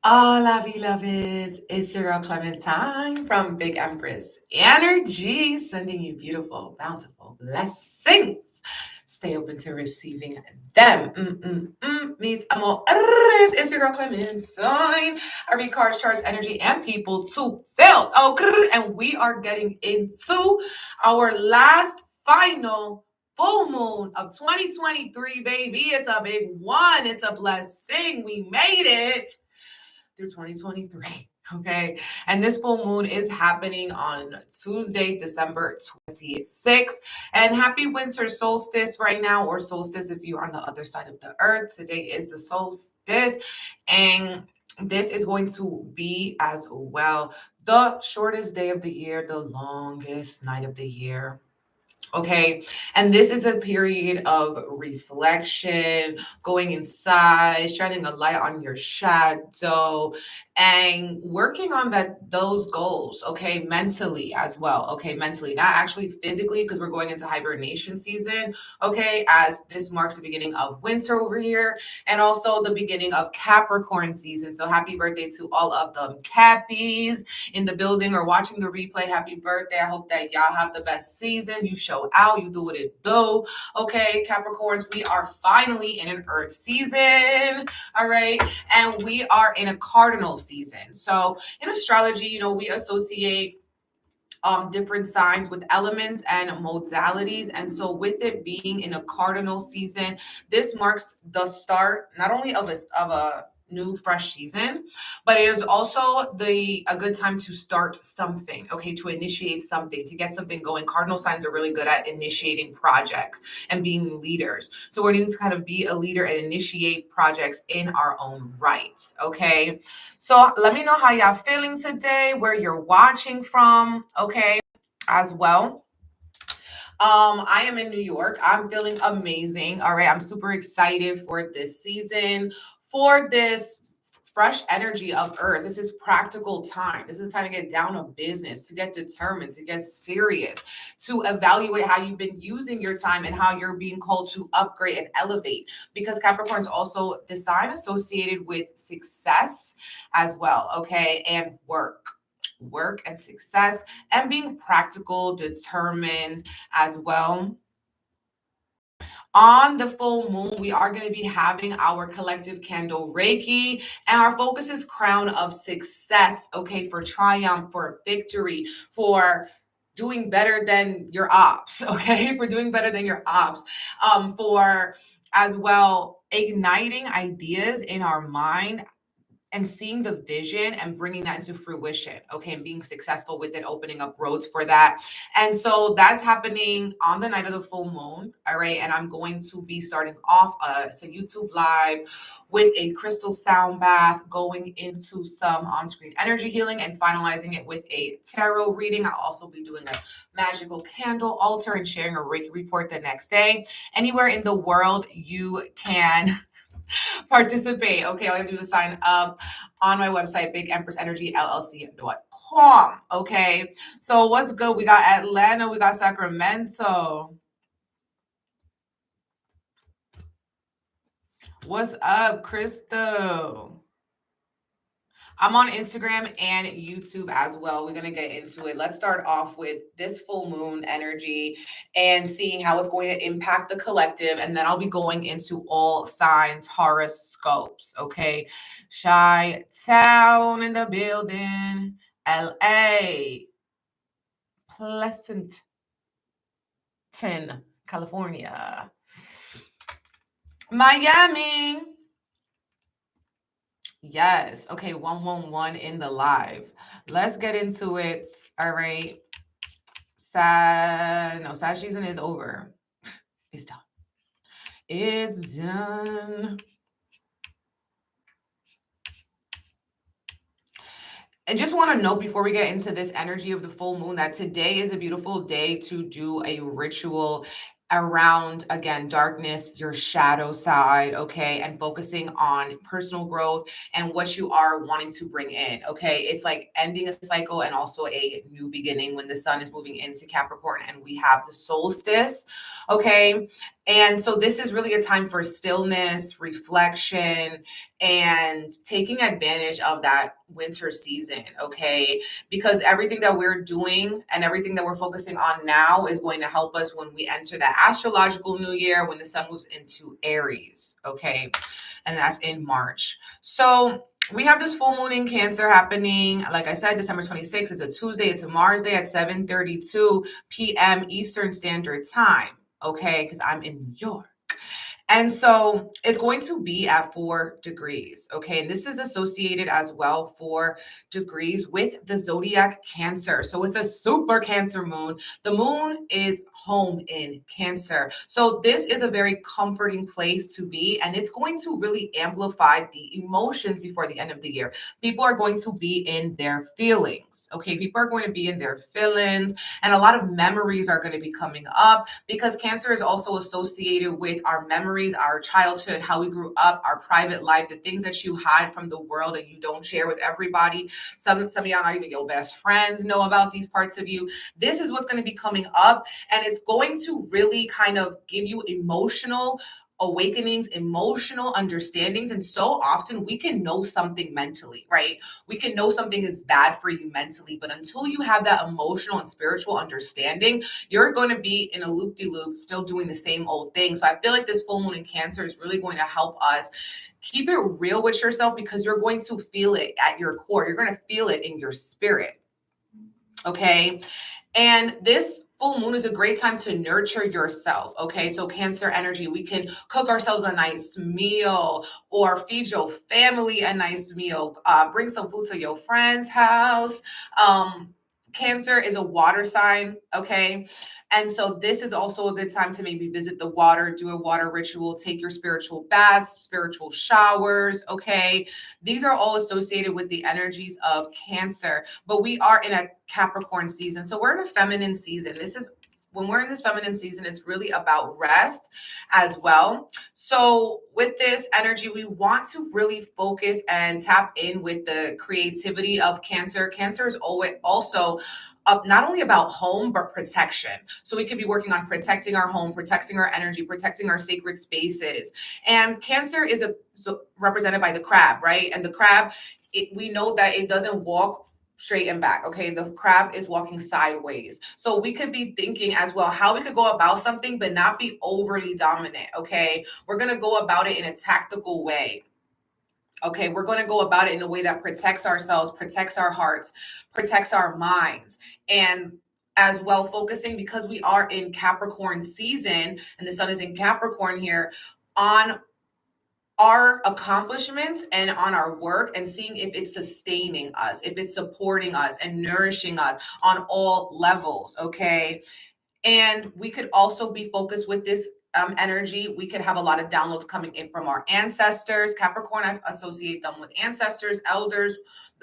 Hola, beloveds. It's your girl Clementine from Big Empress Energy, sending you beautiful, bountiful blessings. Stay open to receiving them. Mis amores. It's your girl Clementine. I read cards, charts, energy, and people to fill. And we are getting into our last final full moon of 2023, baby. It's a big one. It's a blessing. We made it through 2023. Okay. And this full moon is happening on Tuesday, December 26th. And happy winter solstice right now, or solstice if you're on the other side of the earth. Today is the solstice. And this is going to be as well the shortest day of the year, the longest night of the year. Okay. And this is a period of reflection, going inside, shining a light on your shadow, and working on those goals, okay, mentally as well. Okay, mentally, not actually physically, because we're going into hibernation season, okay, as this marks the beginning of winter over here, and also the beginning of Capricorn season. So happy birthday to all of them Cappies in the building or watching the replay. Happy birthday. I hope that y'all have the best season. You show out, you do what it do. Okay, Capricorns, we are finally in an earth season. All right. And we are in a cardinal season. So in astrology, we associate different signs with elements and modalities. And so with it being in a cardinal season, this marks the start not only of a new fresh season, but it is also a good time to start something, okay, to initiate something, to get something going. Cardinal signs are really good at initiating projects and being leaders. So we're needing to kind of be a leader and initiate projects in our own right, okay? So let me know how y'all feeling today, where you're watching from, okay, as well. I am in New York. I'm feeling amazing. All right. I'm super excited for this season, for this fresh energy of earth. This is practical time. This is time to get down to business, to get determined, to get serious, to evaluate how you've been using your time and how you're being called to upgrade and elevate, because Capricorn is also the sign associated with success as well. Okay. And work and success, and being practical, determined as well. On the full moon, we are going to be having our collective candle Reiki, and our focus is crown of success, okay, for triumph, for victory, for doing better than your ops, okay, for doing better than your ops, for as well igniting ideas in our mind and seeing the vision and bringing that into fruition, okay, and being successful with it, opening up roads for that. And so that's happening on the night of the full moon, all right? And I'm going to be starting off a YouTube live with a crystal sound bath, going into some on-screen energy healing and finalizing it with a tarot reading. I'll also be doing a magical candle altar and sharing a Reiki report the next day. Anywhere in the world you can participate. Okay, all you have to do is sign up on my website, bigempressenergyllc.com. Okay, so what's good? We got Atlanta, we got Sacramento. What's up, Crystal? I'm on Instagram and YouTube as well. We're going to get into it. Let's start off with this full moon energy and seeing how it's going to impact the collective. And then I'll be going into all signs horoscopes. Okay. Chi-town in the building. LA. Pleasanton, California. Miami. Yes. Okay. 111 in the live. Let's get into it. All right. Sag season is over. It's done. It's done. I just want to note before we get into this energy of the full moon that today is a beautiful day to do a ritual around, again, darkness, your shadow side, okay, and focusing on personal growth and what you are wanting to bring in, okay? It's like ending a cycle and also a new beginning when the sun is moving into Capricorn and we have the solstice, okay? And so this is really a time for stillness, reflection, and taking advantage of that winter season, okay? Because everything that we're doing and everything that we're focusing on now is going to help us when we enter that astrological new year, when the sun moves into Aries, okay? And that's in March. So we have this full moon in Cancer happening. Like I said, December 26th is a Tuesday. It's a Mars day at 7:32 p.m. Eastern Standard Time. Okay, because I'm in New York. And so it's going to be at 4 degrees. Okay. And this is associated as well, 4 degrees, with the zodiac Cancer. So it's a super Cancer moon. The moon is home in Cancer. So this is a very comforting place to be. And it's going to really amplify the emotions before the end of the year. People are going to be in their feelings. Okay. People are going to be in their feelings. And a lot of memories are going to be coming up because Cancer is also associated with our memories, our childhood, how we grew up, our private life, the things that you hide from the world and you don't share with everybody. Some of y'all, not even your best friends, know about these parts of you. This is what's going to be coming up, and it's going to really kind of give you emotional awakenings, emotional understandings. And so often we can know something mentally, right? We can know something is bad for you mentally, but until you have that emotional and spiritual understanding, you're going to be in a loop-de-loop, still doing the same old thing. So I feel like this full moon in Cancer is really going to help us keep it real with yourself, because you're going to feel it at your core. You're going to feel it in your spirit. Okay. And this full moon is a great time to nurture yourself. Okay. So Cancer energy, we can cook ourselves a nice meal or feed your family a nice meal. Bring some food to your friend's house. Cancer is a water sign. Okay. And so this is also a good time to maybe visit the water, do a water ritual, take your spiritual baths, spiritual showers. Okay. These are all associated with the energies of Cancer, but we are in a Capricorn season. So we're in a feminine season. When we're in this feminine season, it's really about rest as well. So with this energy, we want to really focus and tap in with the creativity of Cancer. Cancer is always also not only about home, but protection. So we could be working on protecting our home, protecting our energy, protecting our sacred spaces. And Cancer is represented by the crab, right? And the crab, we know that it doesn't walk straight and back. Okay. The crab is walking sideways. So we could be thinking as well how we could go about something, but not be overly dominant. Okay. We're going to go about it in a tactical way. Okay. We're going to go about it in a way that protects ourselves, protects our hearts, protects our minds. And as well, focusing, because we are in Capricorn season and the sun is in Capricorn here, on our accomplishments and on our work, and seeing if it's sustaining us, if it's supporting us and nourishing us on all levels. Okay. And we could also be focused with this energy. We could have a lot of downloads coming in from our ancestors. Capricorn, I associate them with ancestors, elders,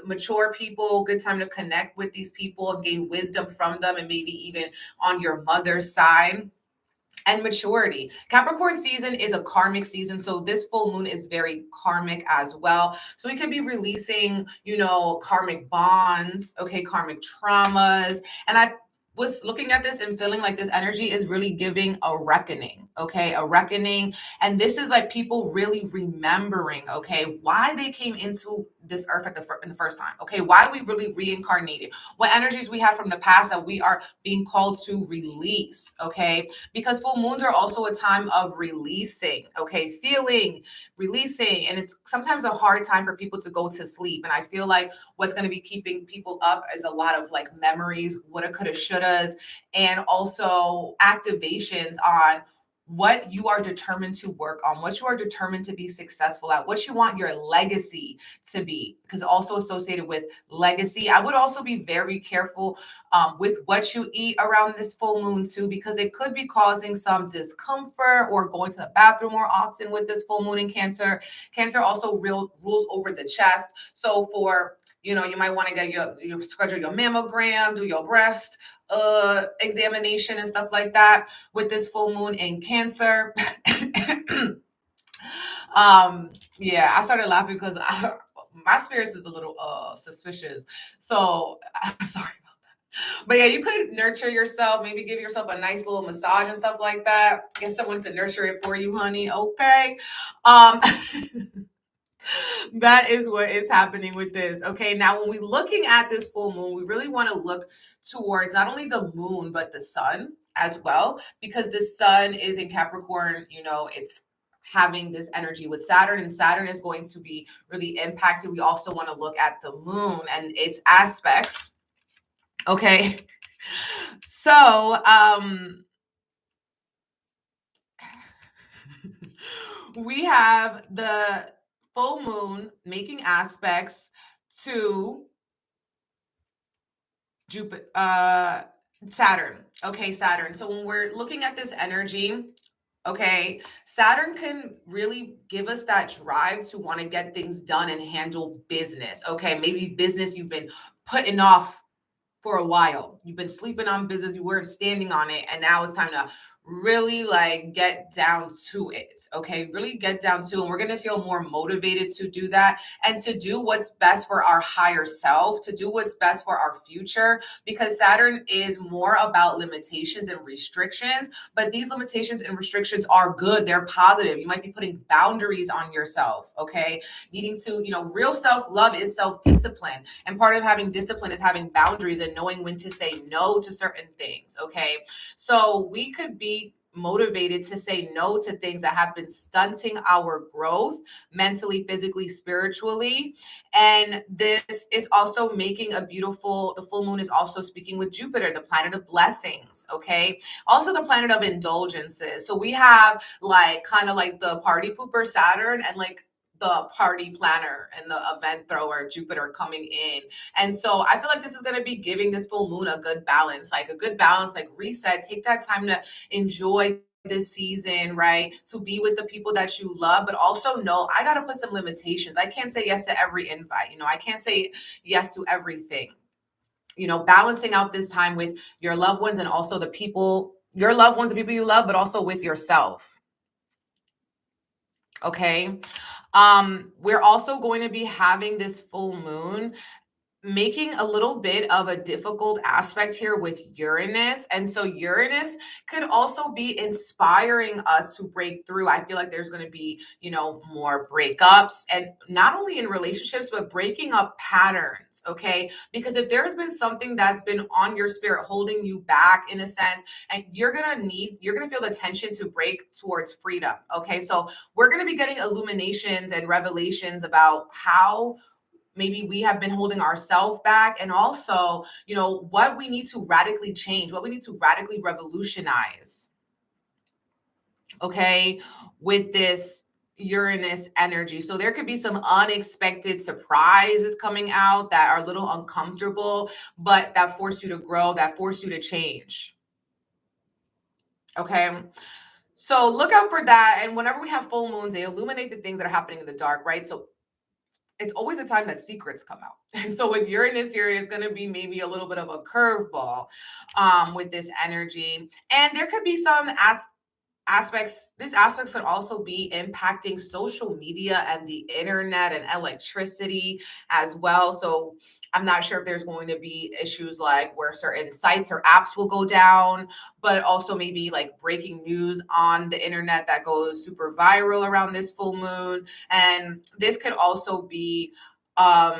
mature people. Good time to connect with these people and gain wisdom from them, and maybe even on your mother's side. And maturity. Capricorn season is a karmic season. So this full moon is very karmic as well. So we could be releasing, karmic bonds, okay, karmic traumas. And I was looking at this and feeling like this energy is really giving a reckoning, okay, a reckoning. And this is like people really remembering, okay, why they came into this earth in the first time, okay, why we really reincarnated, what energies we have from the past that we are being called to release, okay, because full moons are also a time of releasing, okay, feeling, releasing. And it's sometimes a hard time for people to go to sleep. And I feel like what's going to be keeping people up is a lot of like memories, woulda, coulda, shouldas, and also activations on what you are determined to work on, what you are determined to be successful at, what you want your legacy to be, because also associated with legacy. I would also be very careful with what you eat around this full moon too, because it could be causing some discomfort or going to the bathroom more often with this full moon in Cancer. Cancer also rules over the chest. So for you might want to get your schedule your mammogram, do your breast examination and stuff like that with this full moon in Cancer. Yeah, I started laughing because my spirits is a little suspicious. So sorry about that. But yeah, you could nurture yourself, maybe give yourself a nice little massage and stuff like that. Get someone to nurture it for you, honey. Okay. Um, that is what is happening with this. Okay. Now, when we're looking at this full moon, we really want to look towards not only the moon, but the sun as well, because the sun is in Capricorn, it's having this energy with Saturn, and Saturn is going to be really impacted. We also want to look at the moon and its aspects. Okay. So, we have the full moon making aspects to Jupiter, Saturn. Okay, Saturn. So when we're looking at this energy, okay, Saturn can really give us that drive to want to get things done and handle business. Okay, maybe business you've been putting off for a while. You've been sleeping on business, you weren't standing on it, and now it's time to really get down to it. Okay, really get down to, and we're going to feel more motivated to do that and to do what's best for our higher self, to do what's best for our future, because Saturn is more about limitations and restrictions, but these limitations and restrictions are good. They're positive. You might be putting boundaries on yourself. Okay, needing to, real self-love is self-discipline, and part of having discipline is having boundaries and knowing when to say no to certain things. Okay, so we could be motivated to say no to things that have been stunting our growth mentally, physically, spiritually. And this is also making the full moon is also speaking with Jupiter, the planet of blessings. Okay, also the planet of indulgences. So we have kind of the party pooper Saturn and the party planner and the event thrower Jupiter coming in. And so I feel like this is going to be giving this full moon a good balance, reset, take that time to enjoy this season, right? To be with the people that you love, but also know I got to put some limitations. I can't say yes to every invite. I can't say yes to everything. Balancing out this time with your loved ones and also your loved ones, the people you love, but also with yourself. Okay. We're also going to be having this full moon making a little bit of a difficult aspect here with Uranus. And so Uranus could also be inspiring us to break through. I feel like there's going to be, more breakups, and not only in relationships, but breaking up patterns. Okay. Because if there's been something that's been on your spirit holding you back in a sense, and you're going to feel the tension to break towards freedom. Okay. So we're going to be getting illuminations and revelations about how maybe we have been holding ourselves back, and also, what we need to radically change, what we need to radically revolutionize. Okay, with this Uranus energy. So there could be some unexpected surprises coming out that are a little uncomfortable, but that force you to grow, that force you to change. Okay. So look out for that. And whenever we have full moons, they illuminate the things that are happening in the dark, right? So it's always a time that secrets come out. And so with Uranus here, it's going to be maybe a little bit of a curveball with this energy. And there could be some aspects. These aspects could also be impacting social media and the internet and electricity as well. So I'm not sure if there's going to be issues where certain sites or apps will go down, but also maybe breaking news on the internet that goes super viral around this full moon. And this could also be not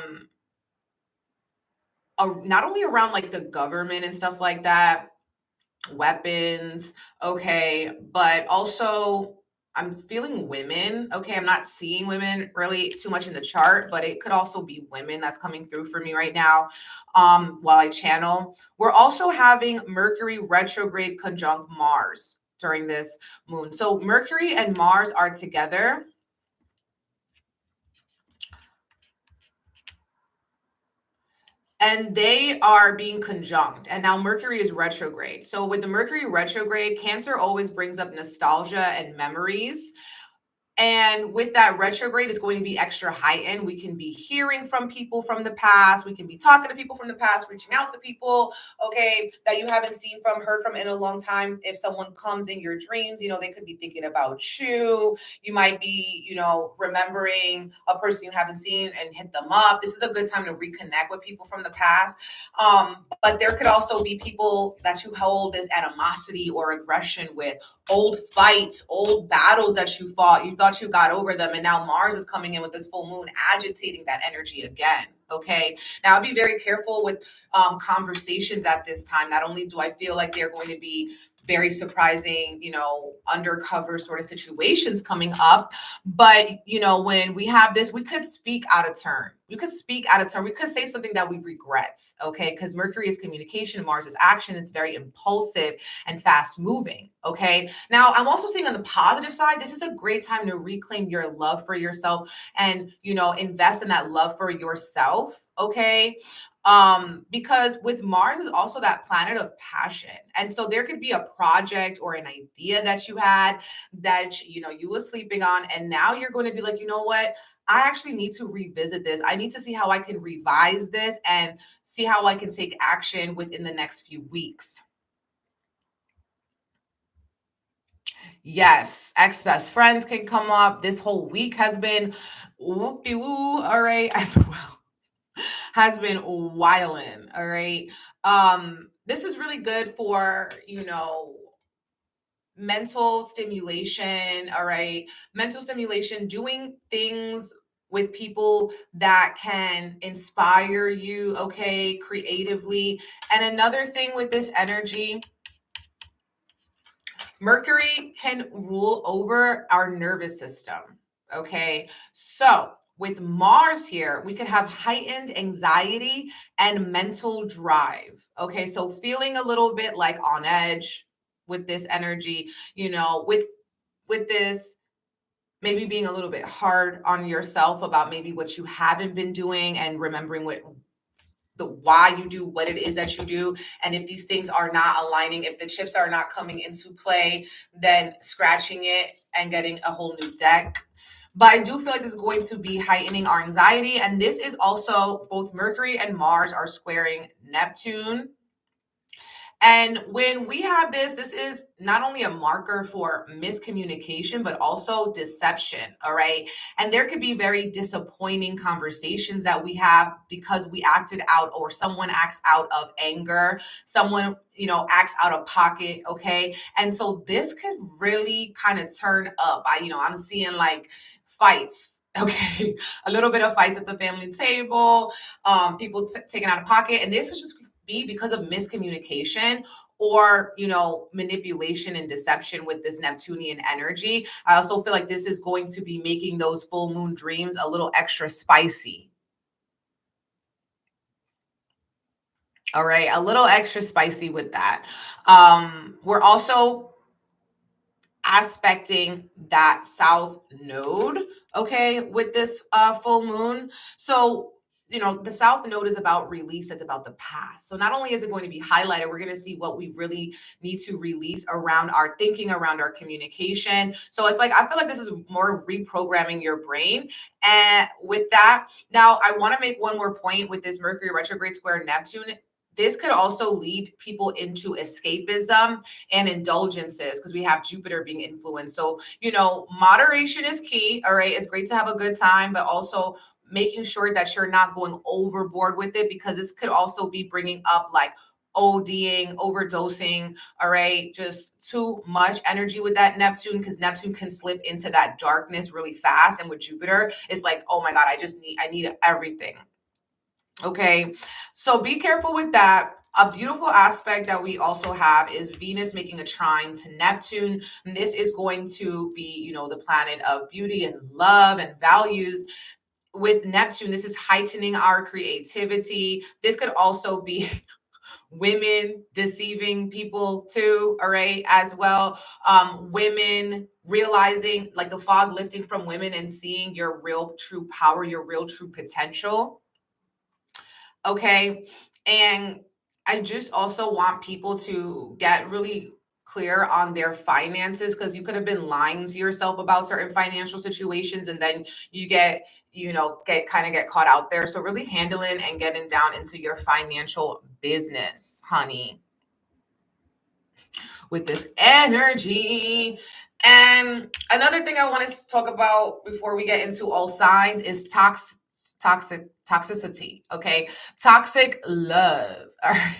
only around the government and stuff like that, weapons, okay, but also I'm feeling women. Okay, I'm not seeing women really too much in the chart, but it could also be women that's coming through for me right now while I channel. We're also having Mercury retrograde conjunct Mars during this moon. So Mercury and Mars are together. And they are being conjunct. And now Mercury is retrograde. So with the Mercury retrograde, Cancer always brings up nostalgia and memories. And with that retrograde, it's going to be extra heightened. We can be hearing from people from the past. We can be talking to people from the past, reaching out to people, okay, that you haven't heard from in a long time. If someone comes in your dreams, they could be thinking about you. You might be, remembering a person you haven't seen and hit them up. This is a good time to reconnect with people from the past. But there could also be people that you hold this animosity or aggression with, old fights, old battles that you fought. You thought you got over them, and now Mars is coming in with this full moon, agitating that energy again. Okay. Now, be very careful with conversations at this time. Not only do I feel like they're going to be very surprising, undercover sort of situations coming up. But, when we have this, we could speak out of turn. We could say something that we regret. Okay. Because Mercury is communication, Mars is action. It's very impulsive and fast moving. Okay. Now, I'm also saying on the positive side, this is a great time to reclaim your love for yourself and, invest in that love for yourself. Okay. Because with Mars is also that planet of passion. And so there could be a project or an idea that you had that, you were sleeping on. And now you're going to be like, you know what? I actually need to revisit this. I need to see how I can revise this and see how I can take action within the next few weeks. Yes, ex-best friends can come up. This whole week has been whoopie-woo, all right, as well. Has been wildin', all right? This is really good for, mental stimulation, all right? Mental stimulation, doing things with people that can inspire you, okay, creatively. And another thing with this energy, Mercury can rule over our nervous system, okay? So with Mars here, we could have heightened anxiety and mental drive, okay? So feeling a little bit like on edge with this energy, with this, maybe being a little bit hard on yourself about maybe what you haven't been doing and remembering why you do what it is that you do. And if these things are not aligning, if the chips are not coming into play, then scratching it and getting a whole new deck. But I do feel like this is going to be heightening our anxiety. And this is also, both Mercury and Mars are squaring Neptune. And when we have this is not only a marker for miscommunication, but also deception. All right. And there could be very disappointing conversations that we have because we acted out, or someone acts out of anger, someone, acts out of pocket. Okay. And so this could really kind of turn up. I'm seeing like fights. Okay. A little bit of fights at the family table, people taken out of pocket. And this is just be because of miscommunication or, manipulation and deception with this Neptunian energy. I also feel like this is going to be making those full moon dreams a little extra spicy. All right, a little extra spicy with that. We're also aspecting that south node, okay, with this full moon. So the south node is about release. It's about the past. So not only is it going to be highlighted, we're going to see what we really need to release around our thinking, around our communication. So it's like, I feel like this is more reprogramming your brain. And with that, now I want to make one more point with this Mercury retrograde square Neptune. This could also lead people into escapism and indulgences because we have Jupiter being influenced. So, moderation is key. All right. It's great to have a good time, but also making sure that you're not going overboard with it, because this could also be bringing up like ODing, overdosing. All right. Just too much energy with that Neptune, because Neptune can slip into that darkness really fast. And with Jupiter, it's like, oh my God, I need everything. Okay, so be careful with that. A beautiful aspect that we also have is Venus making a trine to Neptune. And this is going to be, the planet of beauty and love and values. With Neptune, this is heightening our creativity. This could also be women deceiving people too, all right, as well. Women realizing, like the fog lifting from women and seeing your real true power, your real true potential. Okay. And I just also want people to get really clear on their finances, because you could have been lying to yourself about certain financial situations, and then you get caught out there. So really handling and getting down into your financial business, honey, with this energy. And another thing I want to talk about before we get into all signs is toxicity. Okay. Toxic love. All right.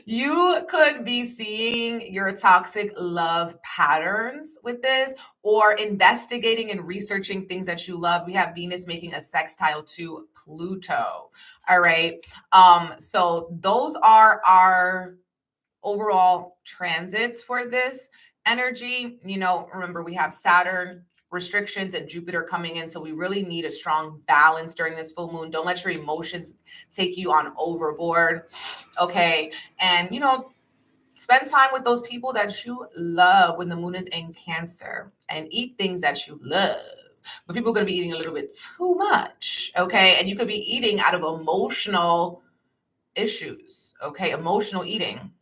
You could be seeing your toxic love patterns with this, or investigating and researching things that you love. We have Venus making a sextile to Pluto. All right. So those are our overall transits for this energy. Remember, we have Saturn restrictions and Jupiter coming in. So we really need a strong balance during this full moon. Don't let your emotions take you on overboard. Okay. And, spend time with those people that you love when the moon is in Cancer, and eat things that you love. But people are going to be eating a little bit too much. Okay. And you could be eating out of emotional issues. Okay. Emotional eating.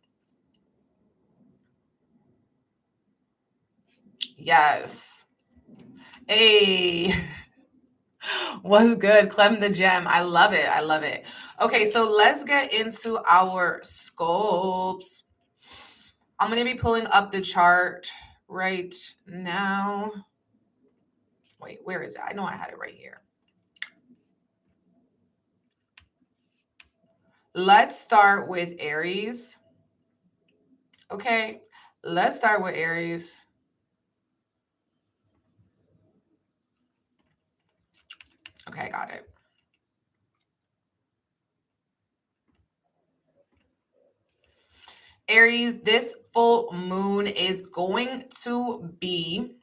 Yes. Hey. What's good? 𝐏𝐿𝐮𝐲. I love it. I love it. Okay, so let's get into our scopes. I'm going to be pulling up the chart right now. Wait, where is it? I know I had it right here. Let's start with Aries. Okay, let's start with Aries. Okay, I got it. Aries, this full moon is going to be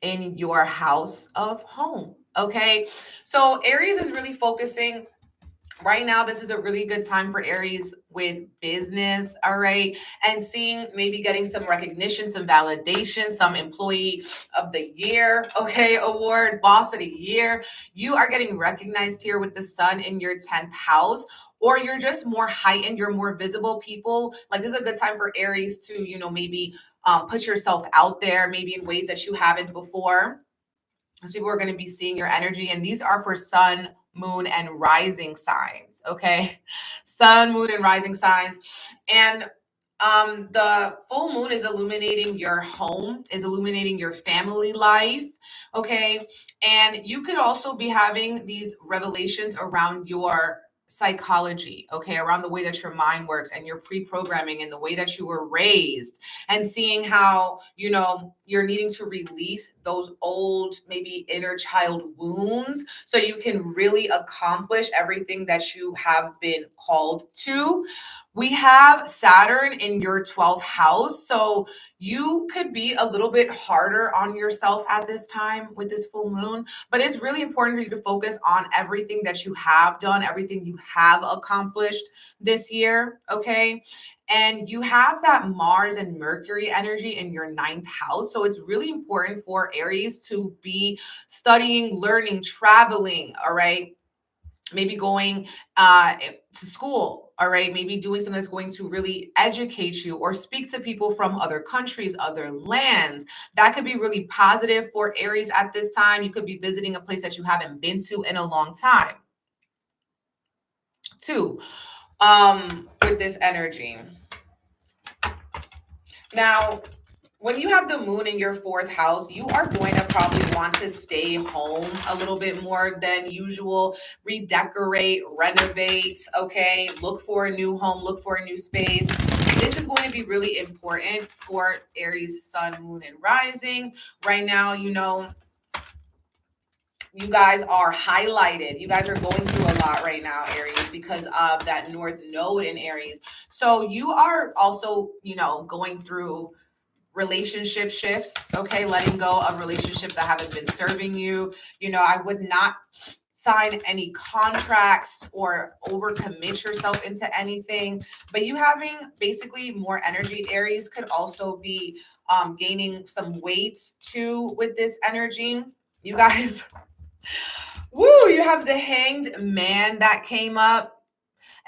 in your house of home. Okay, so Aries is really focusing right now. This is a really good time for Aries with business, all right? And seeing, maybe getting some recognition, some validation, some employee of the year, okay, award, boss of the year. You are getting recognized here with the sun in your 10th house, or you're just more heightened, you're more visible. People, like, this is a good time for Aries to, maybe put yourself out there, maybe in ways that you haven't before, because people are going to be seeing your energy. And these are for sun, moon, and rising signs. Okay. Sun, moon, and rising signs. And the full moon is illuminating your home, is illuminating your family life. Okay. And you could also be having these revelations around your psychology, okay, around the way that your mind works and your pre-programming and the way that you were raised, and seeing how, you're needing to release those old, maybe inner child wounds, so you can really accomplish everything that you have been called to. We have Saturn in your 12th house. So you could be a little bit harder on yourself at this time with this full moon, but it's really important for you to focus on everything that you have done, everything you have accomplished this year. Okay. And you have that Mars and Mercury energy in your 9th house. So it's really important for Aries to be studying, learning, traveling. All right. Maybe going to school, all right? Maybe doing something that's going to really educate you, or speak to people from other countries, other lands. That could be really positive for Aries at this time. You could be visiting a place that you haven't been to in a long time. 2, with this energy. Now, when you have the moon in your 4th house, you are going to probably want to stay home a little bit more than usual, redecorate, renovate, okay? Look for a new home, look for a new space. This is going to be really important for Aries, sun, moon, and rising. Right now, you guys are highlighted. You guys are going through a lot right now, Aries, because of that North Node in Aries. So you are also, going through relationship shifts, okay? Letting go of relationships that haven't been serving you. I would not sign any contracts or overcommit yourself into anything. But you having basically more energy, Aries, could also be gaining some weight too with this energy. You guys, woo, you have the Hanged Man that came up.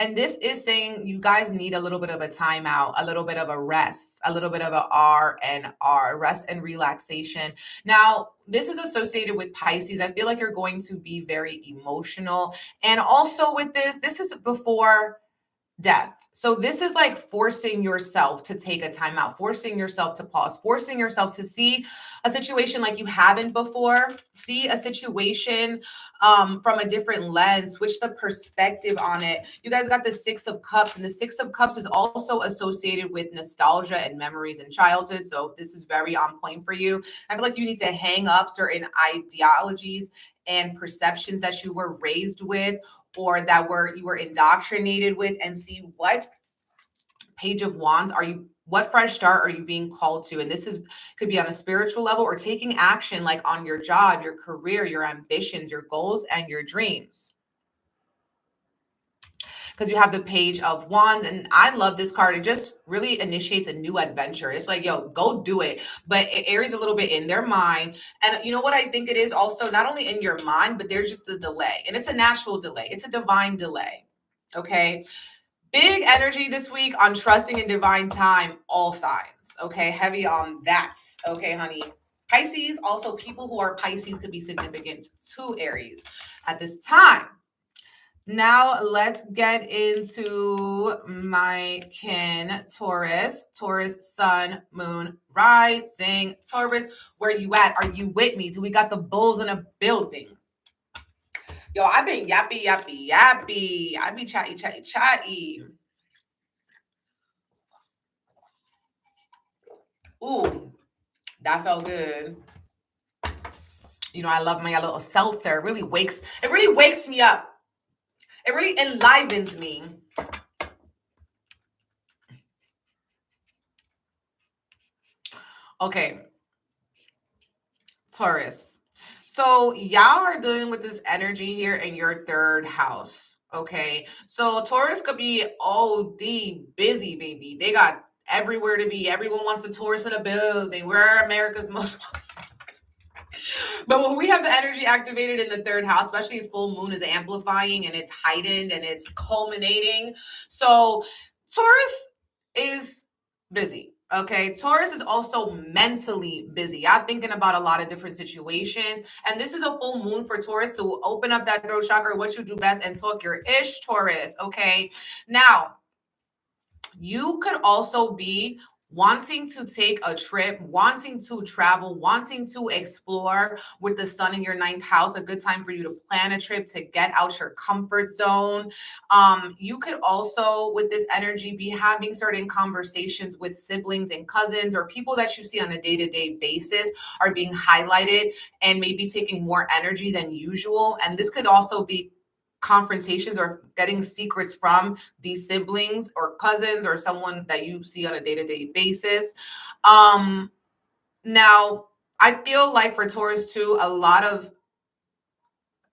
And this is saying you guys need a little bit of a timeout, a little bit of a rest, a little bit of a R&R, rest and relaxation. Now, this is associated with Pisces. I feel like you're going to be very emotional. And also with this is before death. So this is like forcing yourself to take a time out, forcing yourself to pause, forcing yourself to see a situation like you haven't before, see a situation from a different lens, switch the perspective on it. You guys got the Six of Cups, and the Six of Cups is also associated with nostalgia and memories in childhood. So this is very on point for you. I feel like you need to hang up certain ideologies and perceptions that you were raised with, or that you were indoctrinated with, and see what Page of Wands what fresh start are you being called to? And this could be on a spiritual level or taking action like on your job, your career, your ambitions, your goals, and your dreams. Because you have the Page of Wands, and I love this card. It just really initiates a new adventure. It's like, yo, go do it. But it Aries a little bit in their mind. And you know what I think it is also? Not only in your mind, but there's just a delay. And it's a natural delay. It's a divine delay. Okay. Big energy this week on trusting in divine time, all signs. Okay. Heavy on that. Okay, honey. Pisces, also people who are Pisces could be significant to Aries at this time. Now let's get into my kin, Taurus. Taurus, sun, moon, rising. Taurus, where you at? Are you with me? Do we got the bulls in a building? Yo, I've been yappy. I be chatty. Ooh, that felt good. You know, I love my little seltzer. It really wakes me up. It really enlivens me. Okay. Taurus. So y'all are dealing with this energy here in your third house. Okay. So Taurus could be OD busy, baby. They got everywhere to be. Everyone wants to Taurus in a building. We're America's most But when we have the energy activated in the third house, especially if full moon is amplifying and it's heightened and it's culminating. So Taurus is busy. Okay. Taurus is also mentally busy. I'm thinking about a lot of different situations. And this is a full moon for Taurus to open up that throat chakra, what you do best, and talk your ish, Taurus. Okay. Now, you could also be wanting to take a trip, wanting to travel, wanting to explore with the sun in your ninth house. A good time for you to plan a trip, to get out your comfort zone. You could also, with this energy, be having certain conversations with siblings and cousins, or people that you see on a day-to-day basis are being highlighted and maybe taking more energy than usual. And this could also be confrontations or getting secrets from these siblings or cousins or someone that you see on a day-to-day basis. Now, I feel like for Taurus too, a lot of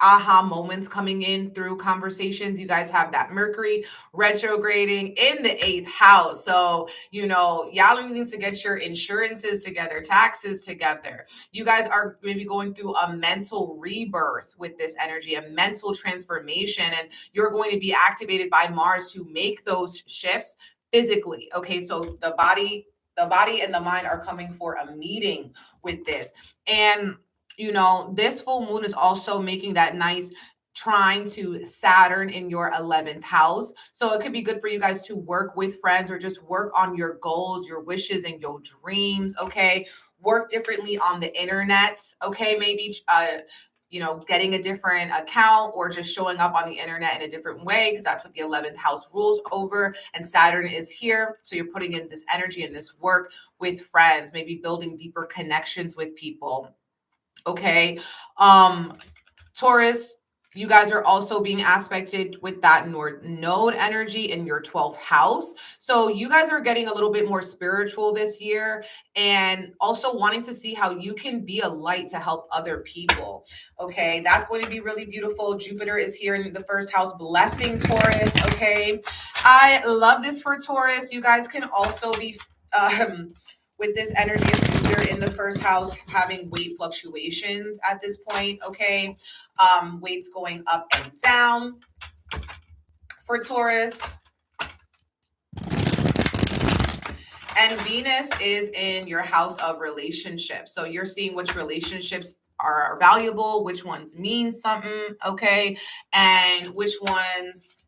aha moments coming in through conversations. You guys have that Mercury retrograding in the 8th house. So, you know, y'all need to get your insurances together, taxes together. You guys are maybe going through a mental rebirth with this energy, a mental transformation, and you're going to be activated by Mars to make those shifts physically. Okay, so the body and the mind are coming for a meeting with this. And you know, this full moon is also making that nice trine to Saturn in your 11th house. So it could be good for you guys to work with friends or just work on your goals, your wishes, and your dreams. Okay. Work differently on the internet. Okay. Maybe, you know, getting a different account or just showing up on the internet in a different way, because that's what the 11th house rules over. And Saturn is here. So you're putting in this energy and this work with friends, maybe building deeper connections with people. Okay. Taurus, you guys are also being aspected with that North Node energy in your 12th house. So you guys are getting a little bit more spiritual this year, and also wanting to see how you can be a light to help other people. Okay. That's going to be really beautiful. Jupiter is here in the first house, blessing Taurus. Okay. I love this for Taurus. You guys can also be, with this energy of Jupiter in the first house, having weight fluctuations at this point, okay? Weights going up and down. for Taurus. And Venus is in your house of relationships. So you're seeing which relationships are valuable, which ones mean something, okay? And which ones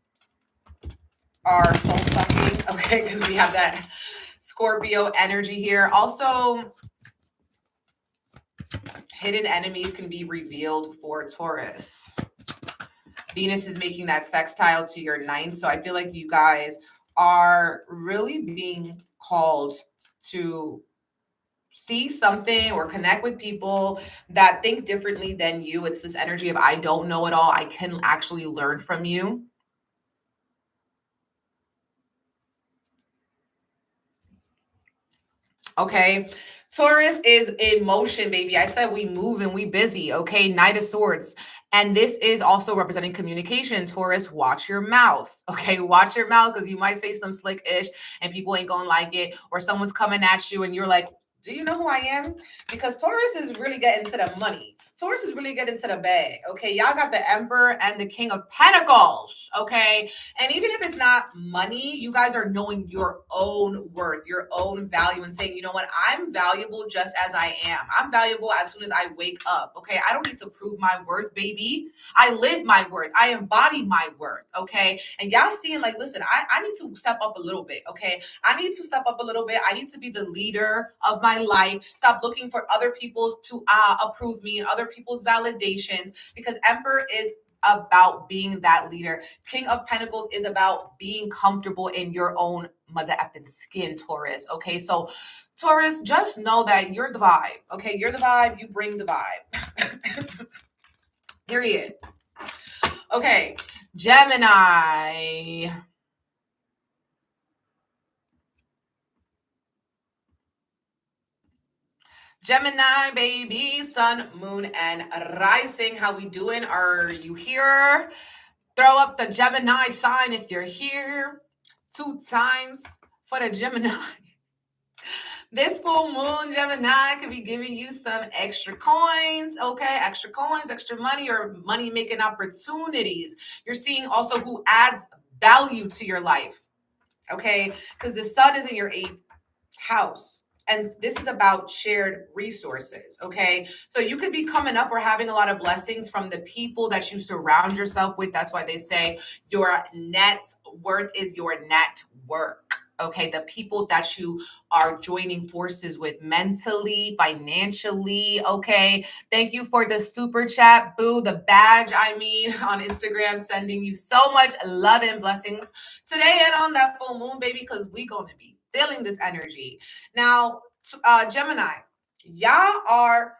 are soul sucking, okay? Because we have that Scorpio energy here. Also, hidden enemies can be revealed for Taurus. Venus is making that sextile to your ninth. So I feel like you guys are really being called to see something or connect with people that think differently than you. It's this energy of I don't know it all. I can actually learn from you. Okay. Taurus is in motion, baby. I said we move and we busy. Okay. Knight of Swords. And this is also representing communication. Taurus, watch your mouth. Okay. Watch your mouth because you might say some slick ish and people ain't going to like it. Or someone's coming at you and you're like, do you know who I am? Because Taurus is really getting to the money. Taurus is really getting to the bag. Okay. Y'all got the Emperor and the King of Pentacles. Okay. And even if it's not money, you guys are knowing your own worth, your own value, and saying, you know what, I'm valuable just as I am. I'm valuable as soon as I wake up. Okay. I don't need to prove my worth, baby. I live my worth. I embody my worth. Okay. And y'all seeing like, listen, I need to step up a little bit. Okay. I need to step up a little bit. I need to be the leader of my life. Stop looking for other people to approve me and other people's validations, because Emperor is about being that leader. King of Pentacles is about being comfortable in your own mother effing skin, Taurus. Okay, so Taurus, just know that you're the vibe. Okay, you're the vibe. You bring the vibe. Period. Okay, Gemini. Gemini, baby, sun, moon, and rising. How we doing? Are you here? Throw up the Gemini sign if you're here. 2 times for the Gemini. This full moon, Gemini, could be giving you some extra coins, okay? Extra coins, extra money, or money-making opportunities. You're seeing also who adds value to your life, okay? Because the sun is in your 8th house. And this is about shared resources, okay? So you could be coming up or having a lot of blessings from the people that you surround yourself with. That's why they say your net worth is your network, okay? The people that you are joining forces with mentally, financially, okay? Thank you for the super chat, boo, the badge, on Instagram, sending you so much love and blessings today and on that full moon, baby, because we going to be feeling this energy. Now, Gemini, y'all are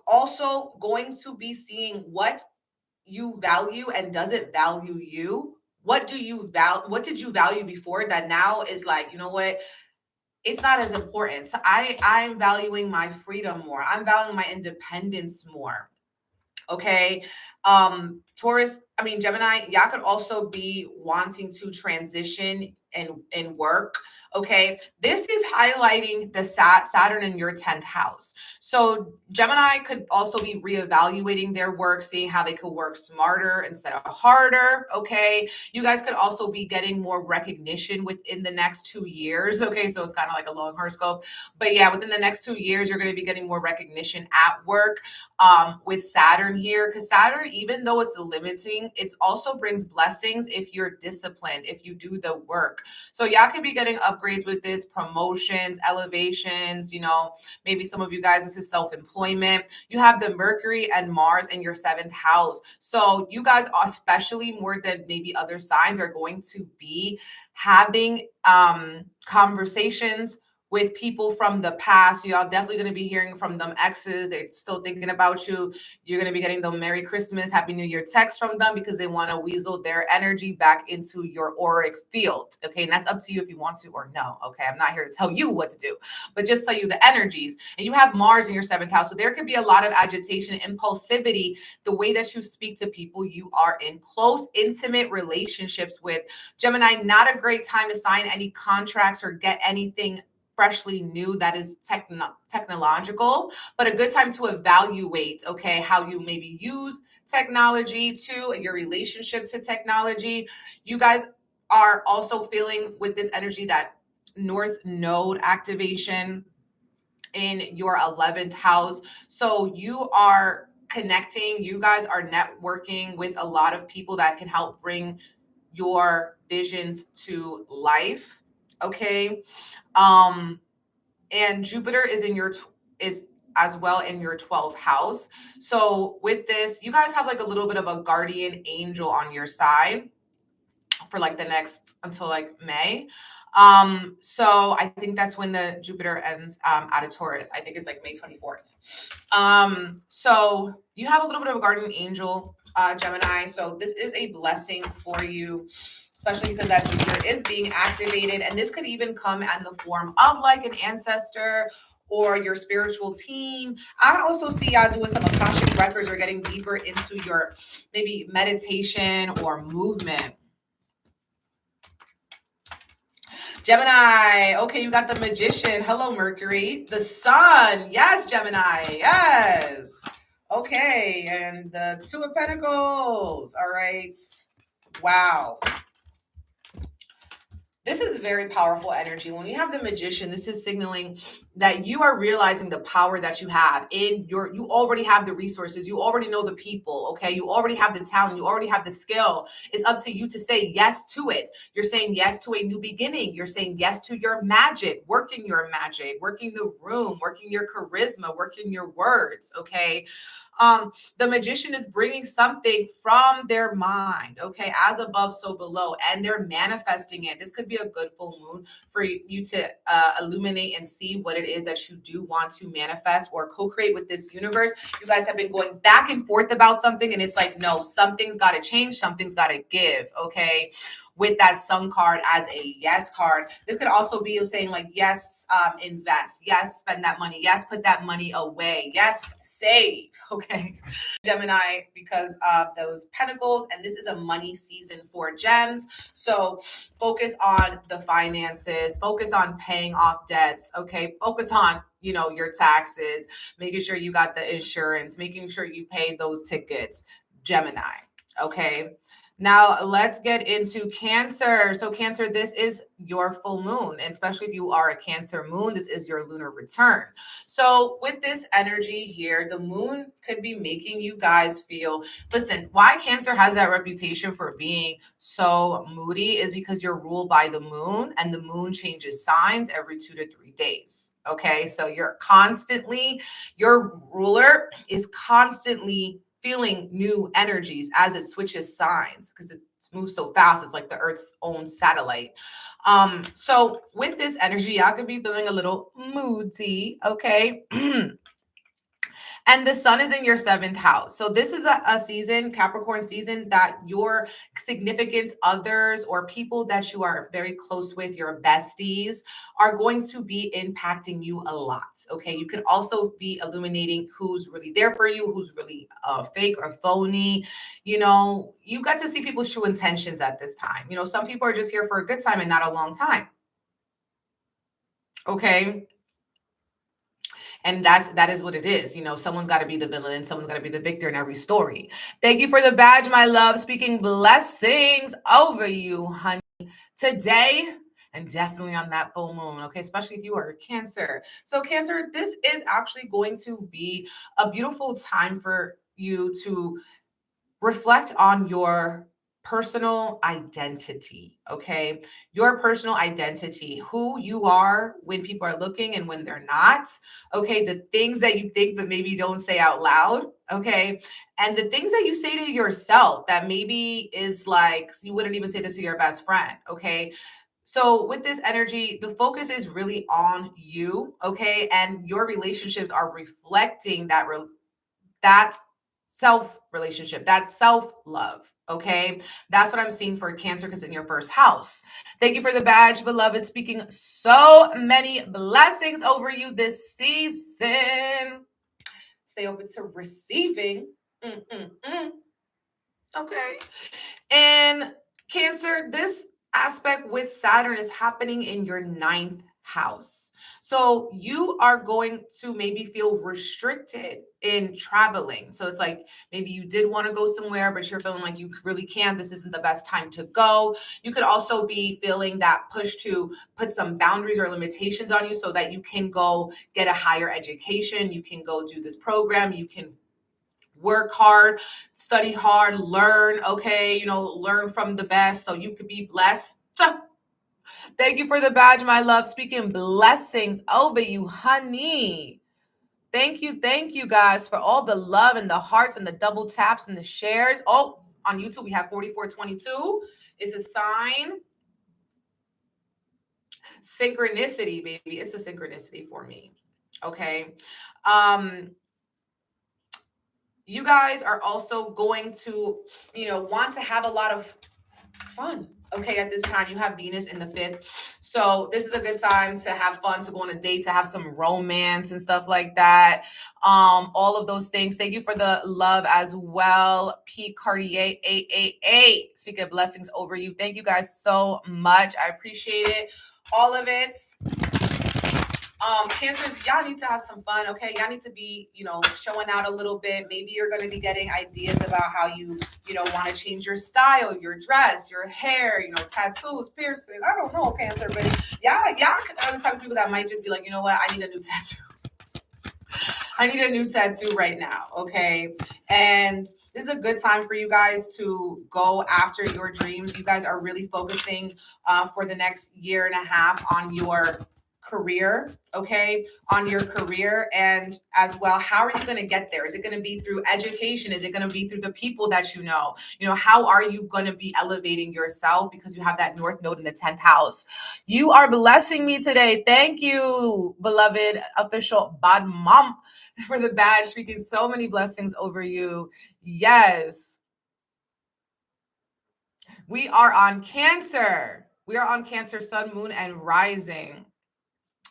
also going to be seeing what you value and does it value you. What do you what did you value before that now is like, you know what? It's not as important. So I'm valuing my freedom more. I'm valuing my independence more. Okay. Gemini, y'all could also be wanting to transition and work. Okay. This is highlighting the Saturn in your 10th house. So Gemini could also be reevaluating their work, seeing how they could work smarter instead of harder. Okay. You guys could also be getting more recognition within the next 2 years. Okay. So it's kind of like a long horoscope, but yeah, within the next 2 years, you're going to be getting more recognition at work, with Saturn here, because Saturn, even though it's limiting, it also brings blessings if you're disciplined, if you do the work. So y'all could be getting upgrades with this, promotions, elevations, maybe some of you guys, this is self-employment. You have the Mercury and Mars in your 7th house. So you guys, especially more than maybe other signs, are going to be having conversations with people from the past. Y'all definitely going to be hearing from them exes. They're still thinking about you. You're going to be getting the Merry Christmas, Happy New Year text from them because they want to weasel their energy back into your auric field. Okay. And that's up to you if you want to or no. Okay. I'm not here to tell you what to do, but just tell you the energies. And you have Mars in your 7th house. So there could be a lot of agitation, impulsivity, the way that you speak to people you are in close, intimate relationships with. Gemini, not a great time to sign any contracts or get anything freshly new that is technological, but a good time to evaluate, okay, how you maybe use technology to your relationship to technology. You guys are also feeling with this energy that North Node activation in your 11th house. So you are connecting, you guys are networking with a lot of people that can help bring your visions to life. Okay. And Jupiter is in your is as well in your 12th house. So with this, you guys have like a little bit of a guardian angel on your side for like the next until like May. So I think that's when the Jupiter ends out of Taurus. I think it's like May 24th. So you have a little bit of a guardian angel, Gemini. So this is a blessing for you, especially because that Jupiter is being activated. And this could even come in the form of like an ancestor or your spiritual team. I also see y'all doing some Akashic records or getting deeper into your maybe meditation or movement. Gemini, okay, you got the Magician. Hello, Mercury. The Sun, yes, Gemini, yes. Okay, and the Two of Pentacles, all right. Wow. This is very powerful energy. When you have the Magician, this is signaling that you are realizing the power that you have in you already have the resources. You already know the people, okay? You already have the talent. You already have the skill. It's up to you to say yes to it. You're saying yes to a new beginning. You're saying yes to your magic, working the room, working your charisma, working your words, okay? The Magician is bringing something from their mind, okay, as above, so below, and they're manifesting it. This could be a good full moon for you to illuminate and see what it is that you do want to manifest or co-create with this universe. You guys have been going back and forth about something, and it's like, no, something's got to change, something's got to give, okay? With that Sun card as a yes card. This could also be saying like, yes, invest. Yes, spend that money. Yes, put that money away. Yes, save. Okay. Gemini, because of those pentacles. And this is a money season for gems. So focus on the finances. Focus on paying off debts. Okay. Focus on, you know, your taxes, making sure you got the insurance, making sure you pay those tickets. Gemini. Okay. Now let's get into Cancer. So Cancer, this is your full moon, and especially if you are a Cancer moon, this is your lunar return. So with this energy here, the moon could be making you guys feel, listen, why Cancer has that reputation for being so moody is because you're ruled by the moon, and the moon changes signs every 2 to 3 days. Okay, so your ruler is constantly feeling new energies as it switches signs because it moves so fast. It's like the Earth's own satellite. So with this energy, y'all could be feeling a little moody, okay? And the Sun is in your 7th house. So this is a season, Capricorn season, that your significant others or people that you are very close with, your besties, are going to be impacting you a lot. Okay. You could also be illuminating who's really there for you, who's really fake or phony. You know, you got to see people's true intentions at this time. You know, some people are just here for a good time and not a long time. Okay. And that is what it is. You know, someone's got to be the villain and someone's got to be the victor in every story. Thank you for the badge, my love. Speaking blessings over you, honey, today and definitely on that full moon. Okay, especially if you are a Cancer. So Cancer, this is actually going to be a beautiful time for you to reflect on your personal identity, okay? Your personal identity, who you are when people are looking and when they're not, okay? The things that you think but maybe don't say out loud, okay? And the things that you say to yourself that maybe is like, you wouldn't even say this to your best friend, okay? So with this energy, the focus is really on you, okay? And your relationships are reflecting that self relationship, that self love. Okay. That's what I'm seeing for Cancer because in your 1st house. Thank you for the badge, beloved. Speaking so many blessings over you this season. Stay open to receiving. Okay. And Cancer, this aspect with Saturn is happening in your 9th house. So you are going to maybe feel restricted in traveling. So it's like maybe you did want to go somewhere, but you're feeling like you really can't. This isn't the best time to go. You could also be feeling that push to put some boundaries or limitations on you so that you can go get a higher education. You can go do this program. You can work hard, study hard, learn, okay, learn from the best so you could be blessed. Thank you for the badge, my love. Speaking blessings over you, honey. Thank you guys for all the love and the hearts and the double taps and the shares. Oh, on YouTube, we have 4422. It's a sign. Synchronicity, baby. It's a synchronicity for me. Okay. You guys are also going to, want to have a lot of fun. Okay, at this time, you have Venus in the 5th. So this is a good time to have fun, to go on a date, to have some romance and stuff like that. All of those things. Thank you for the love as well. 𝐏𝐞𝐜𝐫. Speaking of blessings over you. Thank you guys so much. I appreciate it. All of it. Cancers, y'all need to have some fun, okay? Y'all need to be, showing out a little bit. Maybe you're going to be getting ideas about how you want to change your style, your dress, your hair, tattoos, piercing. I don't know, Cancer, but y'all are the type of people that might just be like, you know what? I need a new tattoo. I need a new tattoo right now, okay? And this is a good time for you guys to go after your dreams. You guys are really focusing for the next year and a half on your career, okay, on your career. And as well, how are you going to get there? Is it going to be through education? Is it going to be through the people that you know? How are you going to be elevating yourself, because you have that North Node in the 10th house? You are blessing me today. Thank you, beloved official Bad Mom, for the badge. Speaking so many blessings over you. Yes. We are on Cancer. We are on Cancer, Sun, Moon, and Rising.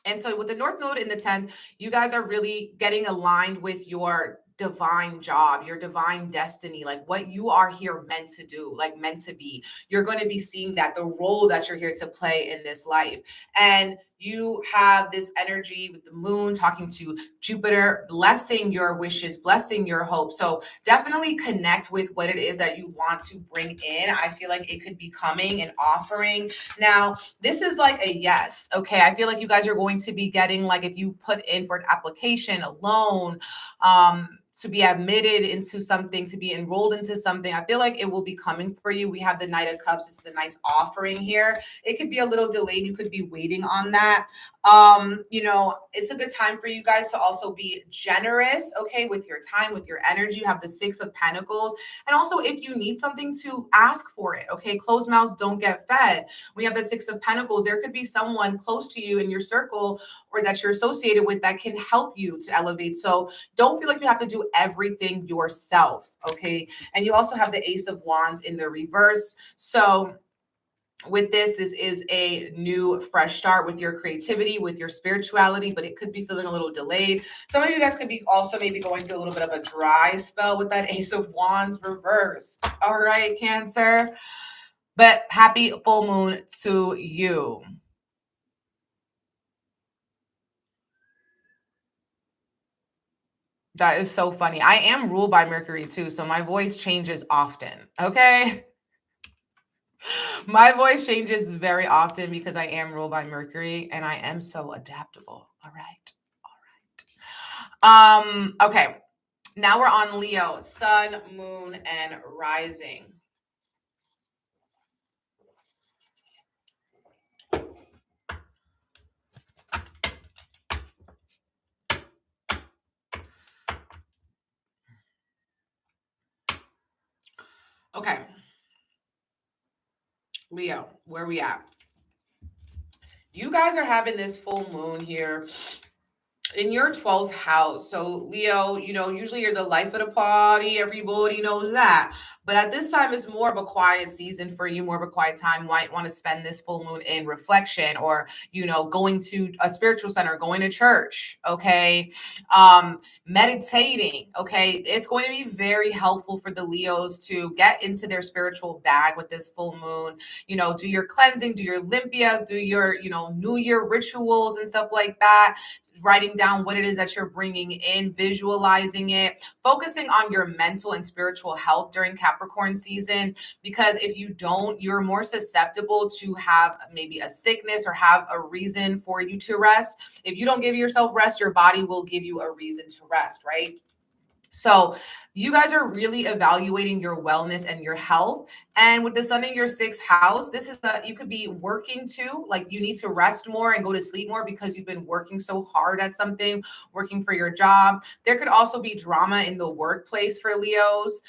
And so with the North Node in the 10th, you guys are really getting aligned with your divine job, your divine destiny, like what you are here meant to do, like meant to be. You're going to be seeing that the role that you're here to play in this life. And you have this energy with the moon talking to Jupiter, blessing your wishes, blessing your hope. So definitely connect with what it is that you want to bring in. I feel like it could be coming and offering. Now, this is like a yes. Okay. I feel like you guys are going to be getting, like, if you put in for an application, a loan, to be admitted into something, to be enrolled into something, I feel like it will be coming for you. We have the Knight of Cups. This is a nice offering here. It could be a little delayed. You could be waiting on that. It's a good time for you guys to also be generous, okay, with your time, with your energy. You have the 6 of Pentacles. And also, if you need something, to ask for it, okay? Closed mouths don't get fed. We have the 6 of Pentacles. There could be someone close to you in your circle or that you're associated with that can help you to elevate. So don't feel like you have to do everything yourself, okay? And you also have the Ace of Wands in the reverse. So with this is a new fresh start with your creativity, with your spirituality, but it could be feeling a little delayed. Some of you guys could be also maybe going through a little bit of a dry spell with that Ace of Wands reverse. All right, Cancer. But happy full moon to you. That is so funny. I am ruled by Mercury too, so my voice changes often, okay? My voice changes very often because I am ruled by Mercury and I am so adaptable. All right. Okay. Now we're on Leo, Sun, Moon, and Rising. Okay. Leo, where we at? You guys are having this full moon here in your 12th house. So Leo, usually you're the life of the party. Everybody knows that. But at this time, it's more of a quiet season for you, more of a quiet time. You might want to spend this full moon in reflection or, going to a spiritual center, going to church. Okay. Meditating. Okay. It's going to be very helpful for the Leos to get into their spiritual bag with this full moon. Do your cleansing, do your limpias, do your, New Year rituals and stuff like that, writing down what it is that you're bringing in, visualizing it, focusing on your mental and spiritual health during Capricorn season. Because if you don't, you're more susceptible to have maybe a sickness or have a reason for you to rest. If you don't give yourself rest, your body will give you a reason to rest, right? So you guys are really evaluating your wellness and your health. And with the sun in your sixth house, this is you could be working too. Like you need to rest more and go to sleep more because you've been working so hard at something, working for your job. There could also be drama in the workplace for Leos.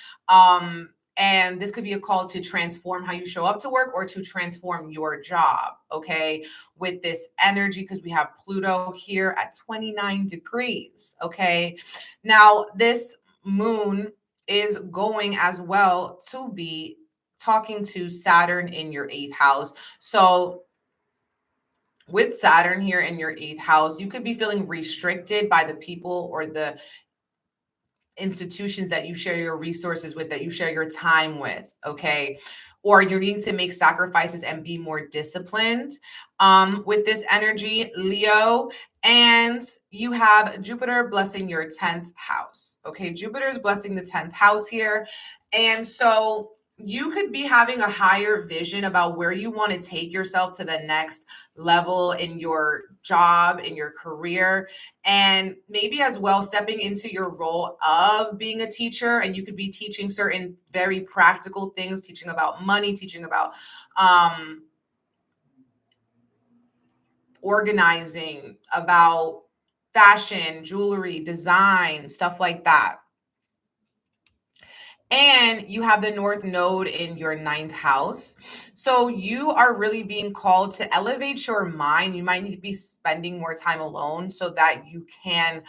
And this could be a call to transform how you show up to work or to transform your job. Okay. With this energy, because we have Pluto here at 29 degrees. Okay. Now, this moon is going as well to be talking to Saturn in your 8th house. So with Saturn here in your 8th house, you could be feeling restricted by the people or the institutions that you share your resources with, that you share your time with, okay? Or you're needing to make sacrifices and be more disciplined with this energy, Leo. And you have Jupiter blessing your 10th house, okay? Jupiter is blessing the 10th house here. And so you could be having a higher vision about where you want to take yourself to the next level in your job, in your career, and maybe as well stepping into your role of being a teacher. And you could be teaching certain very practical things, teaching about money, teaching about organizing, about fashion, jewelry, design, stuff like that. And you have the North Node in your 9th house. So you are really being called to elevate your mind. You might need to be spending more time alone so that you can,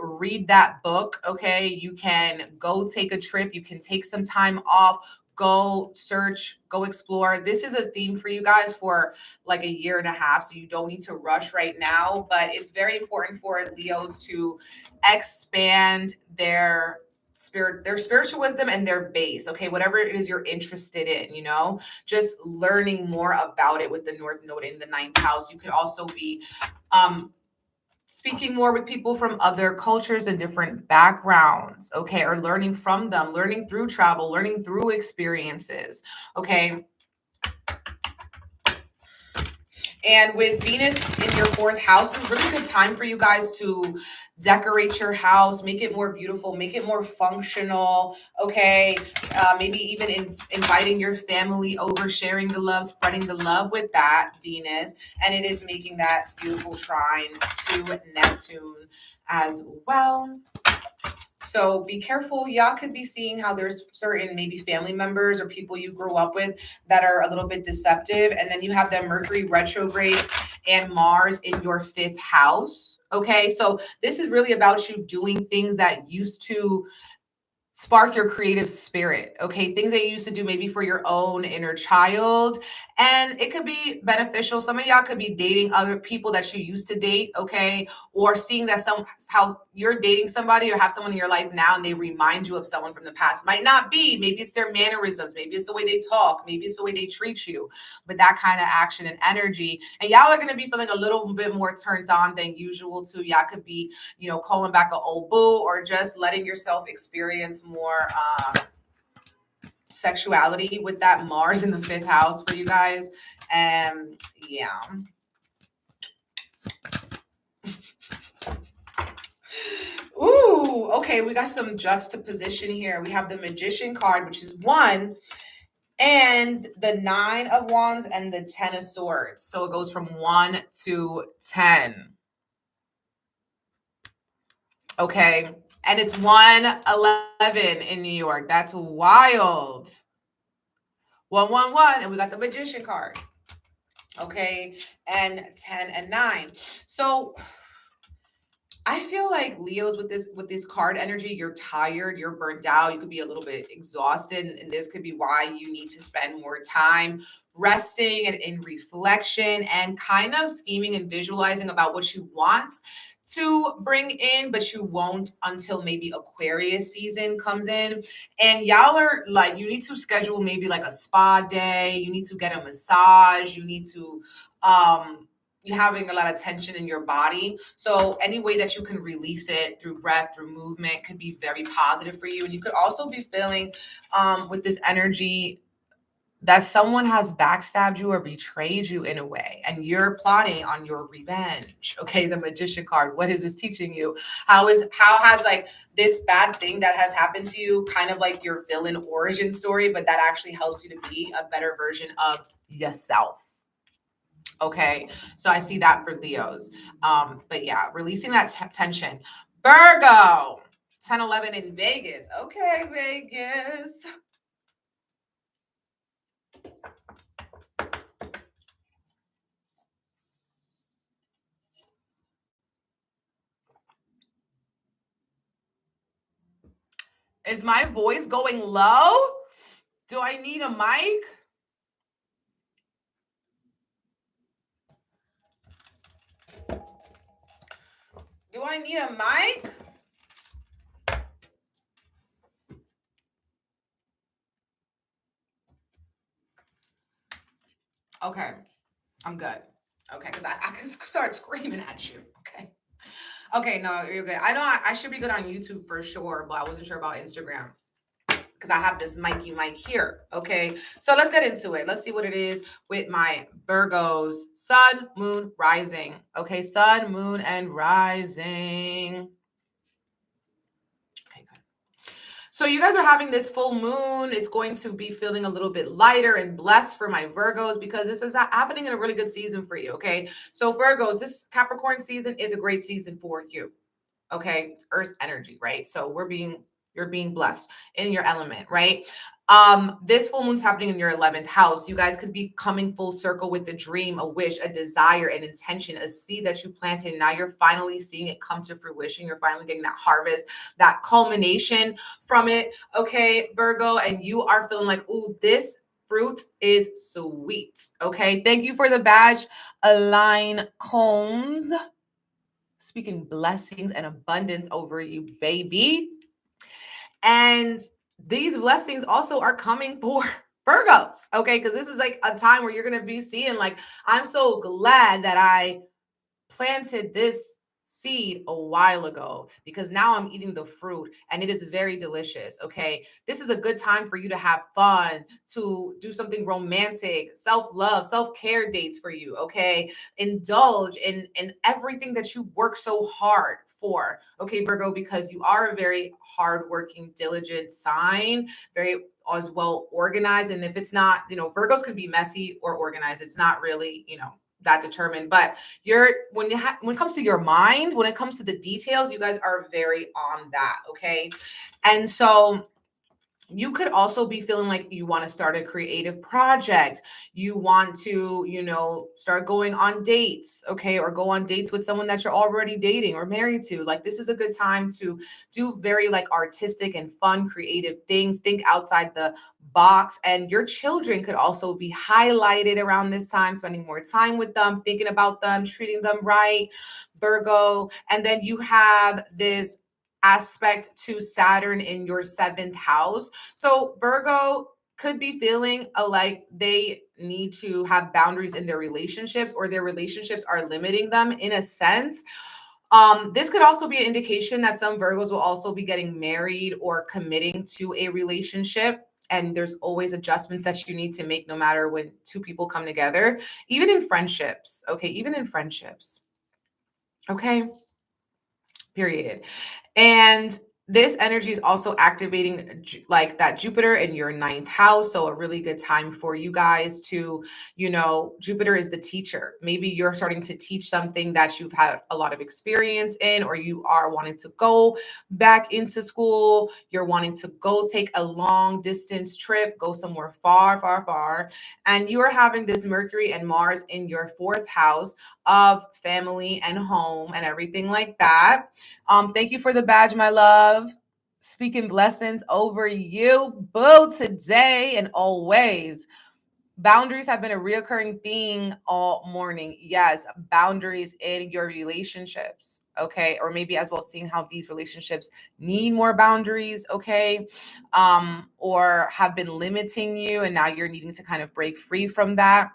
read that book. Okay. You can go take a trip. You can take some time off, go search, go explore. This is a theme for you guys for like a year and a half. So you don't need to rush right now, but it's very important for Leos to expand their spiritual wisdom and their base. Okay, whatever it is you're interested in, just learning more about it with the North Node in the 9th house. You could also be speaking more with people from other cultures and different backgrounds, okay, or learning from them, learning through travel, learning through experiences, okay. And with Venus in your 4th house, it's a really good time for you guys to decorate your house, make it more beautiful, make it more functional, okay? Maybe even inviting your family over, sharing the love, spreading the love with that Venus. And it is making that beautiful trine to Neptune as well. So be careful. Y'all could be seeing how there's certain maybe family members or people you grew up with that are a little bit deceptive. And then you have the Mercury retrograde and Mars in your 5th house. Okay. So this is really about you doing things that used to spark your creative spirit. Okay. Things that you used to do maybe for your own inner child. And it could be beneficial. Some of y'all could be dating other people that you used to date. Okay. Or seeing that how you're dating somebody or have someone in your life now and they remind you of someone from the past. Might not be. Maybe it's their mannerisms. Maybe it's the way they talk. Maybe it's the way they treat you. But that kind of action and energy. And y'all are going to be feeling a little bit more turned on than usual too. Y'all could be, calling back an old boo or just letting yourself experience more sexuality with that Mars in the 5th house for you guys. And yeah. Ooh, okay, we got some juxtaposition here. We have the Magician card, which is 1, and the 9 of Wands and the 10 of Swords. So it goes from 1 to 10. Okay. And it's 111 in New York. That's wild. 111, and we got the Magician card. Okay. And 10 and 9. So I feel like Leos with this card energy, you're tired, you're burnt out, you could be a little bit exhausted, and this could be why you need to spend more time resting and in reflection and kind of scheming and visualizing about what you want to bring in, but you won't until maybe Aquarius season comes in. And y'all are like, you need to schedule maybe like a spa day, you need to get a massage, you need to you're having a lot of tension in your body. So any way that you can release it through breath, through movement could be very positive for you. And you could also be feeling with this energy that someone has backstabbed you or betrayed you in a way, and you're plotting on your revenge. Okay, the Magician card. What is this teaching you? How has like this bad thing that has happened to you kind of like your villain origin story, but that actually helps you to be a better version of yourself. Okay, so I see that for Leos. But yeah, releasing that tension. Virgo, 10-11 in Vegas. Okay, Vegas. Is my voice going low? Do I need a mic? Do I need a mic? Okay, I'm good. Okay, because I can start screaming at you. Okay. Okay, no, you're good. I know I should be good on YouTube for sure, but I wasn't sure about Instagram because I have this Mikey mic here. Okay, so let's get into it. Let's see what it is with my Virgos, sun, moon, rising. Okay, sun, moon, and rising. Okay, good. So you guys are having this full moon. It's going to be feeling a little bit lighter and blessed for my Virgos because this is happening in a really good season for you. Okay, so Virgos, this Capricorn season is a great season for you. Okay, it's earth energy, right? So you're being blessed in your element, right? This full moon's happening in your 11th house. You guys could be coming full circle with a dream, a wish, a desire, an intention, a seed that you planted. Now you're finally seeing it come to fruition. You're finally getting that harvest, that culmination from it. Okay, Virgo, and you are feeling like, ooh, this fruit is sweet. Okay, thank you for the badge, Align Combs. Speaking blessings and abundance over you, baby. And these blessings also are coming for Virgos, okay? Because this is like a time where you're going to be seeing, like, I'm so glad that I planted this seed a while ago because now I'm eating the fruit and it is very delicious. Okay, this is a good time for you to have fun, to do something romantic, self-love, self-care dates for you. Okay, indulge in everything that you work so hard for. Okay, Virgo, because you are a very hardworking, diligent sign, very as well organized. And if it's not, Virgos can be messy or organized. It's not really, that determined, but when it comes to your mind, when it comes to the details, you guys are very on that. Okay, and so you could also be feeling like you want to start a creative project. You want to, start going on dates, okay, or go on dates with someone that you're already dating or married to. Like, this is a good time to do very like artistic and fun, creative things. Think outside the box. And your children could also be highlighted around this time, spending more time with them, thinking about them, treating them right, Virgo. And then you have this aspect to Saturn in your 7th house. So Virgo could be feeling like they need to have boundaries in their relationships, or their relationships are limiting them in a sense. This could also be an indication that some Virgos will also be getting married or committing to a relationship. And there's always adjustments that you need to make no matter when two people come together, even in friendships. Okay, even in friendships. Okay, period. And this energy is also activating like that Jupiter in your 9th house. So a really good time for you guys to, Jupiter is the teacher. Maybe you're starting to teach something that you've had a lot of experience in, or you are wanting to go back into school. You're wanting to go take a long distance trip, go somewhere far, far, far. And you are having this Mercury and Mars in your 4th house of family and home and everything like that. Thank you for the badge, my love. Speaking blessings over you, boo, today and always. Boundaries have been a reoccurring theme all morning. Yes, boundaries in your relationships. Okay. Or maybe as well seeing how these relationships need more boundaries. Okay. Or have been limiting you and now you're needing to kind of break free from that.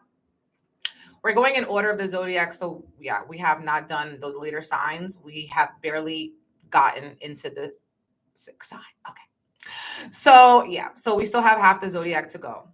We're going in order of the zodiac. So yeah, we have not done those later signs. We have barely gotten into the sixth sign. Okay. So yeah, so we still have half the zodiac to go.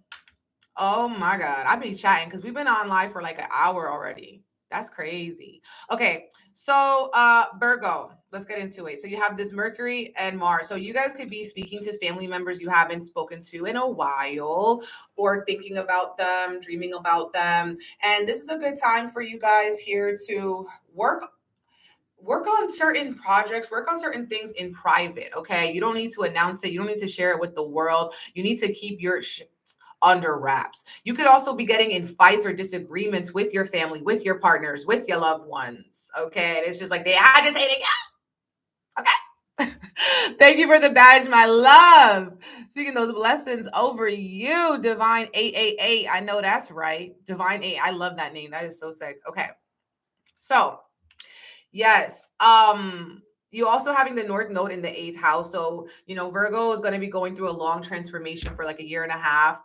Oh my God. I've been chatting because we've been on live for like an hour already. That's crazy. Okay. So Virgo, let's get into it. So you have this Mercury and Mars. So you guys could be speaking to family members you haven't spoken to in a while, or thinking about them, dreaming about them. And this is a good time for you guys here to work on certain projects, work on certain things in private. Okay. You don't need to announce it. You don't need to share it with the world. You need to keep your under wraps. You could also be getting in fights or disagreements with your family, with your partners, with your loved ones. Okay. And it's just like they agitating you. Okay. Thank you for the badge, my love. Speaking those blessings over you, Divine 888. I know that's right. Divine 8. I love that name. That is so sick. Okay. So, yes. You also having the North Node in the 8th house. So, Virgo is going to be going through a long transformation for like a year and a half.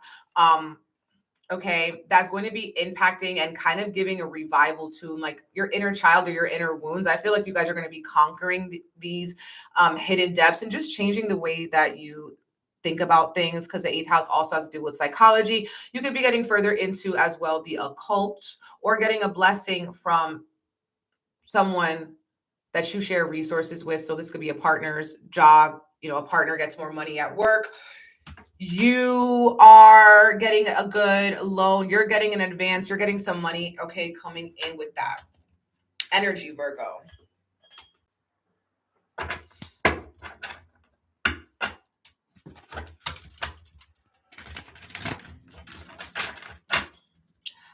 Okay, that's going to be impacting and kind of giving a revival to like your inner child or your inner wounds. I feel like you guys are going to be conquering these hidden depths and just changing the way that you think about things, because the 8th house also has to do with psychology. You could be getting further into as well the occult, or getting a blessing from someone that you share resources with. So this could be a partner's job. A partner gets more money at work. You are getting a good loan. You're getting an advance. You're getting some money, okay, coming in with that energy, Virgo.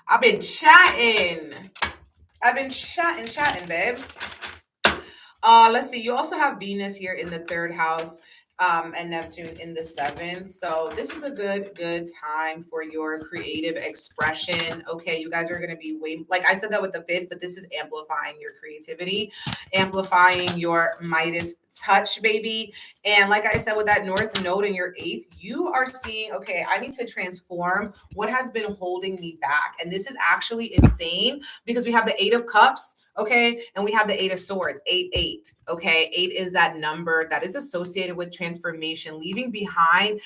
I've been chatting, babe. Let's see. You also have Venus here in the 3rd house. And Neptune in the 7th. So this is a good time for your creative expression. Okay, you guys are going to be like I said that with the 5th, but this is amplifying your creativity, amplifying your Midas touch, baby. And like I said, with that North Node in your 8th, you are seeing, okay, I need to transform what has been holding me back. And this is actually insane because we have the 8 of Cups. Okay. And we have the 8 of Swords, 8. Okay. 8 is that number that is associated with transformation, leaving behind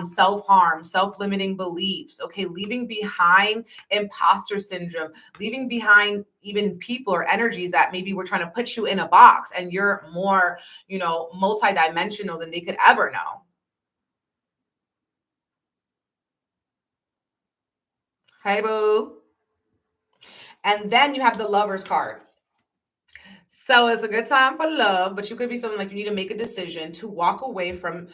self-harm, self-limiting beliefs. Okay. Leaving behind imposter syndrome, leaving behind even people or energies that maybe were trying to put you in a box, and you're more, multidimensional than they could ever know. Hey, boo. And then you have the Lovers card. So it's a good time for love, but you could be feeling like you need to make a decision to walk away from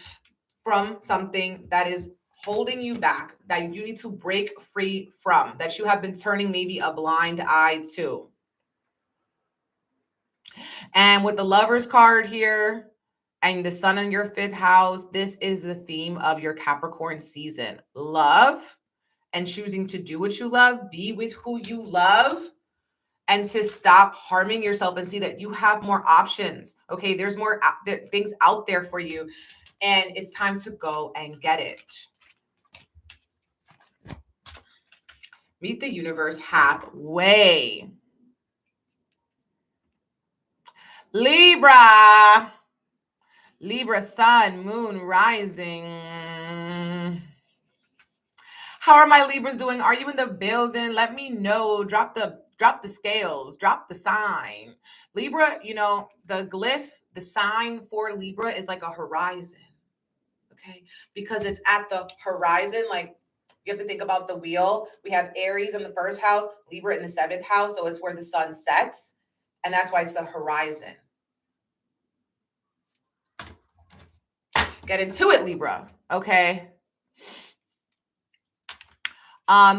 something that is holding you back, that you need to break free from, that you have been turning maybe a blind eye to. And with the Lovers card here and the Sun in your 5th house, this is the theme of your Capricorn season. Love and choosing to do what you love, be with who you love, and to stop harming yourself and see that you have more options. Okay, there's more things out there for you, and it's time to go and get it. Meet the universe halfway. Libra, Sun, Moon, Rising. How are my Libras doing? Are you in the building? Let me know. Drop the scales, drop the sign. Libra, the glyph, the sign for Libra is like a horizon. Okay. Because it's at the horizon. Like, you have to think about the wheel. We have Aries in the 1st house, Libra in the 7th house. So it's where the sun sets. And that's why it's the horizon. Get into it, Libra. Okay.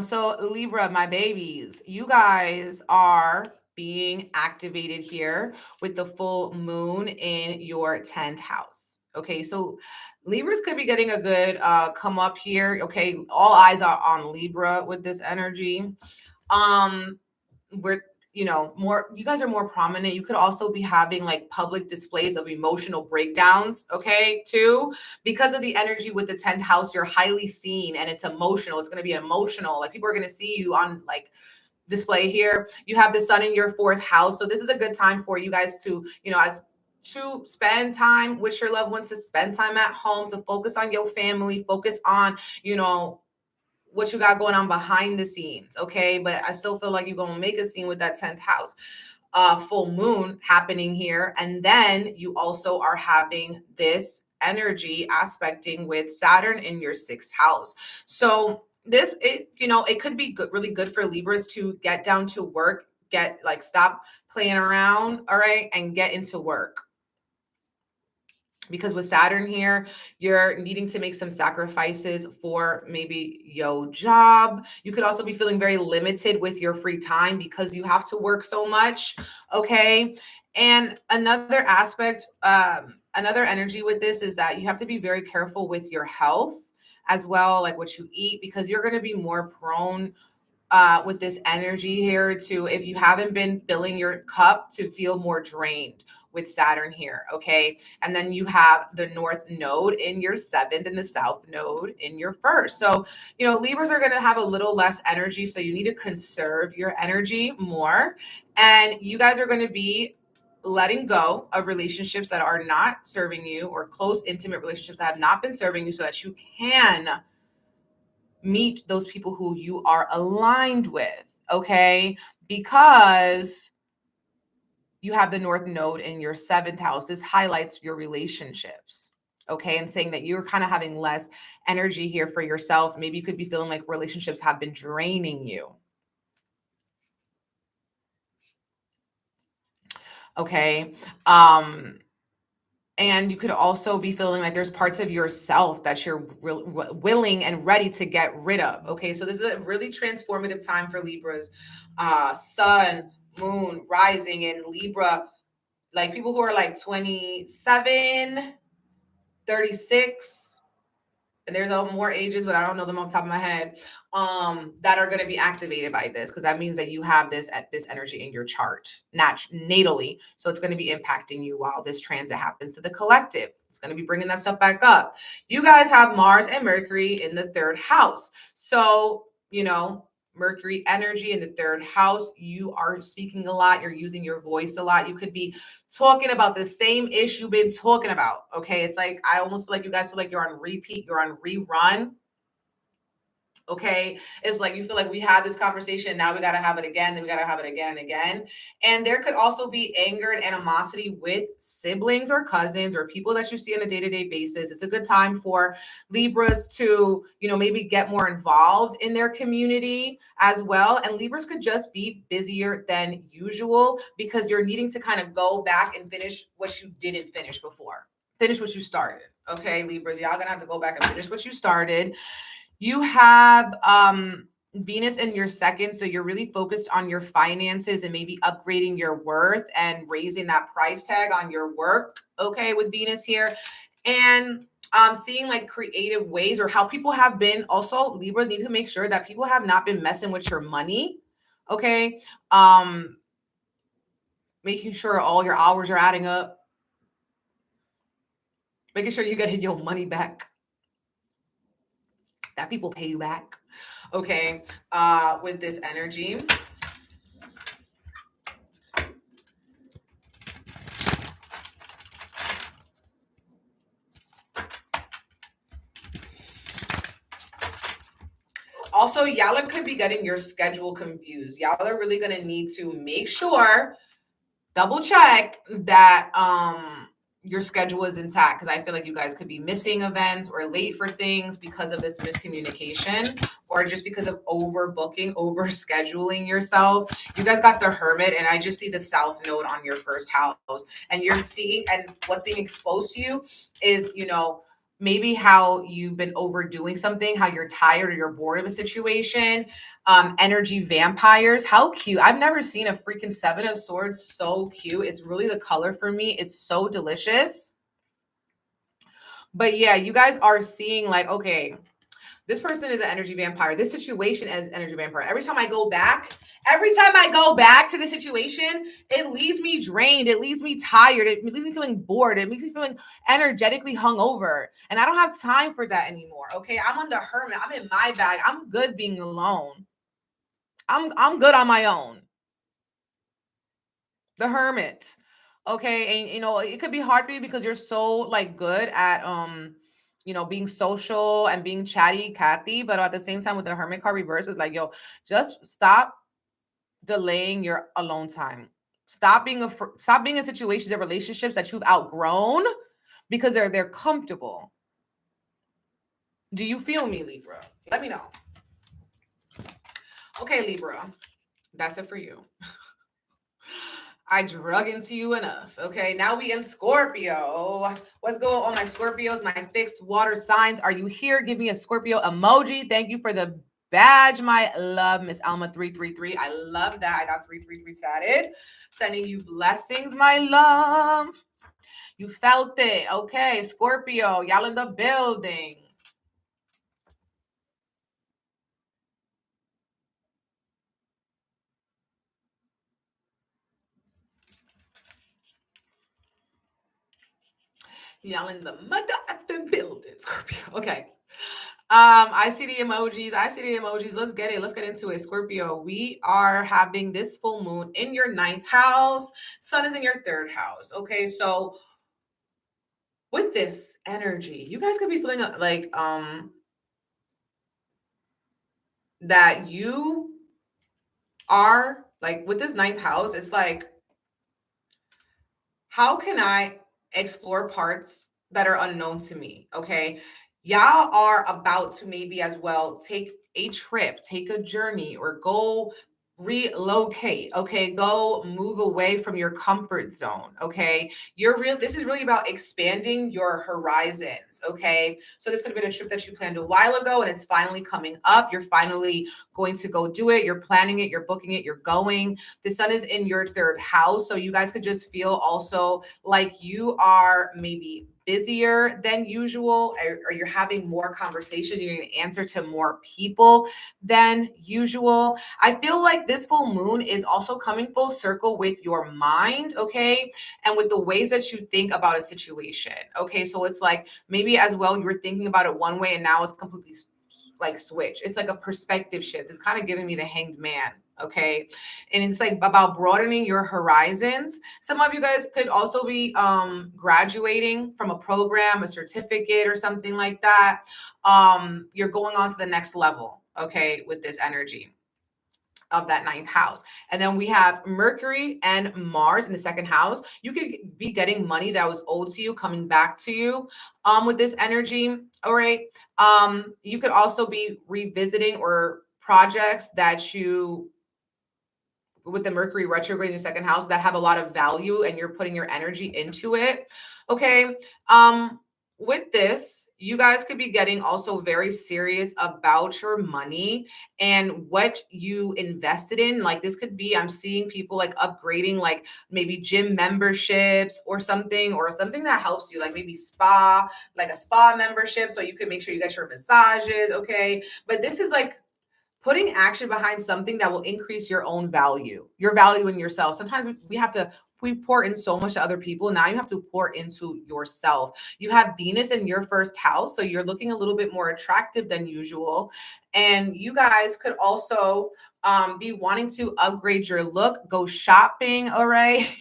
So Libra, my babies, you guys are being activated here with the full moon in your 10th house. Okay, so Libras could be getting a good come up here. Okay, all eyes are on Libra with this energy. We're, you know, more, you guys are more prominent. You could also be having like public displays of emotional breakdowns, okay, too, because of the energy with the 10th house. You're highly seen and it's emotional. It's going to be emotional. Like people are going to see you on like display here. You have the sun in your 4th house. So this is a good time for you guys to, you know, as to spend time with your loved ones, to spend time at home, to focus on your family, focus on, you know, what you got going on behind the scenes. Okay. But I still feel like you're going to make a scene with that 10th house. Full moon happening here. And then you also are having this energy aspecting with Saturn in your 6th house. So this is, you know, it could be good, really good for Libras to get down to work, get like, stop playing around. All right. And get into work. Because with Saturn here, you're needing to make some sacrifices for maybe your job. You could also be feeling very limited with your free time because you have to work so much. Okay. And another aspect, another energy with this is that you have to be very careful with your health as well, like what you eat, because you're going to be more prone with this energy here to, if you haven't been filling your cup, to feel more drained with Saturn here. Okay. And then you have the North node in your 7th and the South node in your 1st. So, you know, Libras are going to have a little less energy. So you need to conserve your energy more. And you guys are going to be letting go of relationships that are not serving you, or close, intimate relationships that have not been serving you, so that you can meet those people who you are aligned with, okay? Because you have the North node in your 7th house. This highlights your relationships, okay? And saying that you're kind of having less energy here for yourself. Maybe you could be feeling like relationships have been draining you. Okay. And you could also be feeling like there's parts of yourself that you're willing and ready to get rid of. Okay, so this is a really transformative time for Libras. Sun, moon, rising in Libra, like people who are like 27, 36, and there's more ages, but I don't know them on top of my head, that are going to be activated by this, because that means that you have this energy in your chart natally. So it's going to be impacting you while this transit happens to the collective. It's going to be bringing that stuff back up. You guys have Mars and Mercury in the 3rd house. So, you know, Mercury energy in the 3rd house, you are speaking a lot. You're using your voice a lot. You could be talking about the same issue you've been talking about. Okay. It's like, I almost feel like you guys feel like you're on repeat, you're on rerun. Okay. It's like, you feel like we had this conversation. Now we got to have it again. Then we got to have it again and again. And there could also be anger and animosity with siblings or cousins or people that you see on a day-to-day basis. It's a good time for Libras to, you know, maybe get more involved in their community as well. And Libras could just be busier than usual because you're needing to kind of go back and finish what you didn't finish before. Finish what you started. Okay, Libras, y'all gonna have to go back and finish what you started. You have Venus in your 2nd, so you're really focused on your finances and maybe upgrading your worth and raising that price tag on your work, okay, with Venus here. And seeing like creative ways, or how people have been, also Libra need to make sure that people have not been messing with your money, okay? Making sure all your hours are adding up. Making sure you get your money back, that people pay you back, okay, with this energy. Also, y'all could be getting your schedule confused. Y'all are really going to need to make sure, double check that your schedule is intact, because I feel like you guys could be missing events or late for things because of this miscommunication, or just because of overbooking, overscheduling yourself. You guys got the Hermit, and I just see the South node on your 1st house, and you're seeing, and what's being exposed to you is, you know, maybe how you've been overdoing something, how you're tired or you're bored of a situation. Energy vampires, how cute. I've never seen a freaking Seven of Swords so cute. It's really the color for me. It's so delicious. But yeah, you guys are seeing like, okay, this person is an energy vampire. This situation is energy vampire. Every time I go back to the situation, it leaves me drained. It leaves me tired. It leaves me feeling bored. It makes me feeling energetically hungover. And I don't have time for that anymore. Okay. I'm on the hermit. I'm in my bag. I'm good being alone. I'm good on my own. The hermit. Okay. And you know, it could be hard for you because you're so like good at being social and being chatty Cathy, but at the same time with the hermit card reverse is like, yo, just stop delaying your alone time. Stop being in situations and relationships that you've outgrown because they're comfortable. Do you feel me, Libra? Let me know. Okay, Libra, that's it for you. I drug into you enough. Okay, now we in Scorpio. What's going on, my Scorpios, my fixed water signs? Are you here? Give me a Scorpio emoji. Thank you for the badge, my love, Miss Alma 333. I love that. I got 333 tatted. Sending you blessings, my love. You felt it. Okay, Scorpio, y'all in the building. Y'all in the mother at the building, Scorpio. Okay. I see the emojis. Let's get it. Let's get into it. Scorpio, we are having this full moon in your 9th house. Sun is in your 3rd house. Okay. So with this energy, you guys could be feeling like that you are like with this 9th house, it's like, how can I explore parts that are unknown to me? Okay. Y'all are about to maybe as well take a trip, take a journey, or go relocate. Okay. Go move away from your comfort zone. Okay. This is really about expanding your horizons. Okay. So this could have been a trip that you planned a while ago and it's finally coming up. You're finally going to go do it. You're planning it. You're booking it. You're going. The sun is in your 3rd house. So you guys could just feel also like you are maybe busier than usual, or you're having more conversations. You're going to answer to more people than usual. I feel like this full moon is also coming full circle with your mind, okay? And with the ways that you think about a situation, okay? So it's like maybe as well you were thinking about it one way and now it's completely like switch. It's like a perspective shift. It's kind of giving me the Hanged Man. Okay. And it's like about broadening your horizons. Some of you guys could also be graduating from a program, a certificate or something like that. You're going on to the next level, okay, with this energy of that 9th house. And then we have Mercury and Mars in the 2nd house. You could be getting money that was owed to you coming back to you with this energy. All right. You could also be revisiting or projects that you with the Mercury retrograde in the 2nd house that have a lot of value and you're putting your energy into it. Okay. With this, you guys could be getting also very serious about your money and what you invested in. Like this could be, I'm seeing people like upgrading, like maybe gym memberships or something that helps you, like maybe like a spa membership. So you can make sure you get your massages. Okay. But this is like putting action behind something that will increase your own value, your value in yourself. Sometimes we pour in so much to other people. Now you have to pour into yourself. You have Venus in your 1st house, so you're looking a little bit more attractive than usual. And you guys could also be wanting to upgrade your look, go shopping. All right.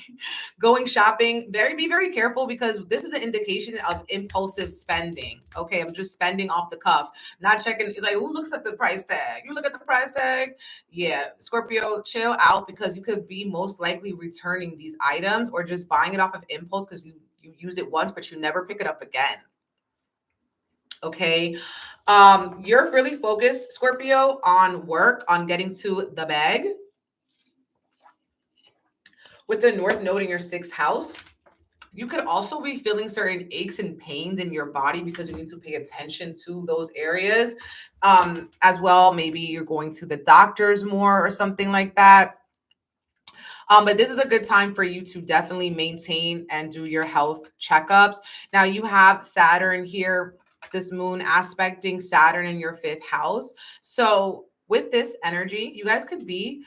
Going shopping. Be very careful because this is an indication of impulsive spending. Okay. I'm just spending off the cuff, not checking. Like, who looks at the price tag? You look at the price tag. Yeah. Scorpio, chill out because you could be most likely returning these items or just buying it off of impulse because you use it once, but you never pick it up again. Okay. You're really focused, Scorpio, on work, on getting to the bag. With the North Node in your 6th house, You could also be feeling certain aches and pains in your body because you need to pay attention to those areas as well. Maybe you're going to the doctors more or something like that. But this is a good time for you to definitely maintain and do your health checkups. Now you have Saturn here, this moon aspecting Saturn in your fifth house. So with this energy, you guys could be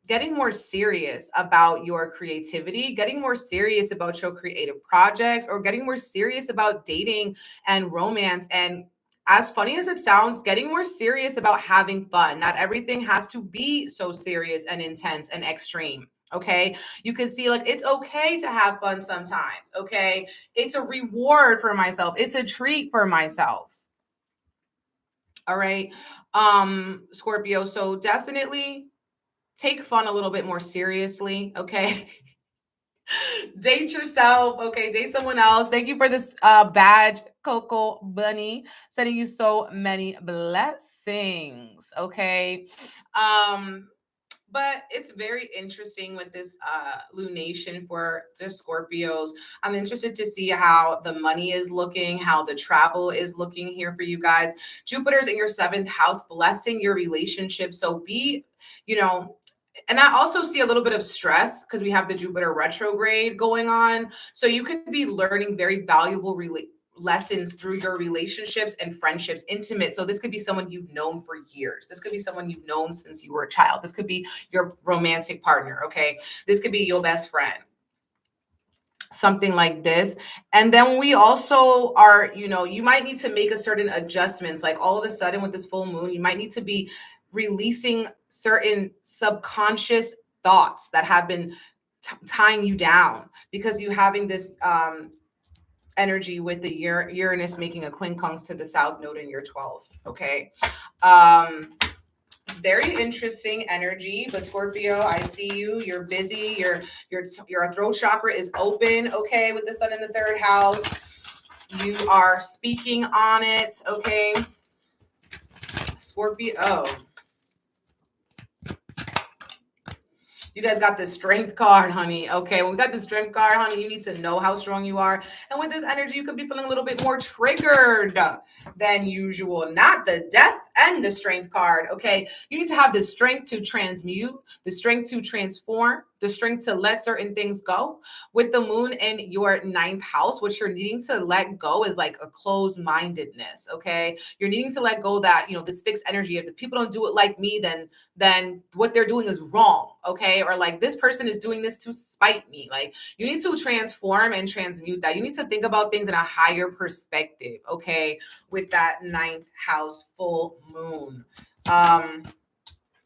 getting more serious about your creativity, getting more serious about your creative projects, or getting more serious about dating and romance. And as funny as it sounds, getting more serious about having fun. Not everything has to be so serious and intense and extreme. Okay. You can see like it's okay to have fun sometimes. Okay. It's a reward for myself. It's a treat for myself. All right. Scorpio. So definitely take fun a little bit more seriously. Okay. Date yourself. Okay. Date someone else. Thank you for this badge, Coco Bunny. Sending you so many blessings. Okay. But it's very interesting with this lunation for the Scorpios. I'm interested to see how the money is looking, how the travel is looking here for you guys. Jupiter's in your seventh house, blessing your relationship. So be, you know, and I also see a little bit of stress because we have the Jupiter retrograde going on. So you could be learning very valuable lessons through your relationships and friendships, intimate. So this could be someone you've known for years. This could be someone you've known since you were a child. This could be your romantic partner. Okay. This could be your best friend. Something like this. And then we also are, you might need to make a certain adjustments. Like all of a sudden with this full moon, you might need to be releasing certain subconscious thoughts that have been tying you down because you having this energy with the Uranus making a quincunx to the south node in your 12th. Okay. Very interesting energy, but Scorpio, I see you. You're busy. Your throat chakra is open. Okay, with the sun in the third house, you are speaking on it. Okay, Scorpio. Oh. You guys got the strength card, honey. Okay, when we got the strength card, honey, you need to know how strong you are. And with this energy, you could be feeling a little bit more triggered than usual. Not the death and the strength card, okay? You need to have the strength to transmute, the strength to transform, the strength to let certain things go. With the moon in your ninth house, what you're needing to let go is like a closed-mindedness, okay? You're needing to let go that, this fixed energy. If the people don't do it like me, then what they're doing is wrong, okay? Or like this person is doing this to spite me. Like you need to transform and transmute that. You need to think about things in a higher perspective, okay? With that ninth house full moon.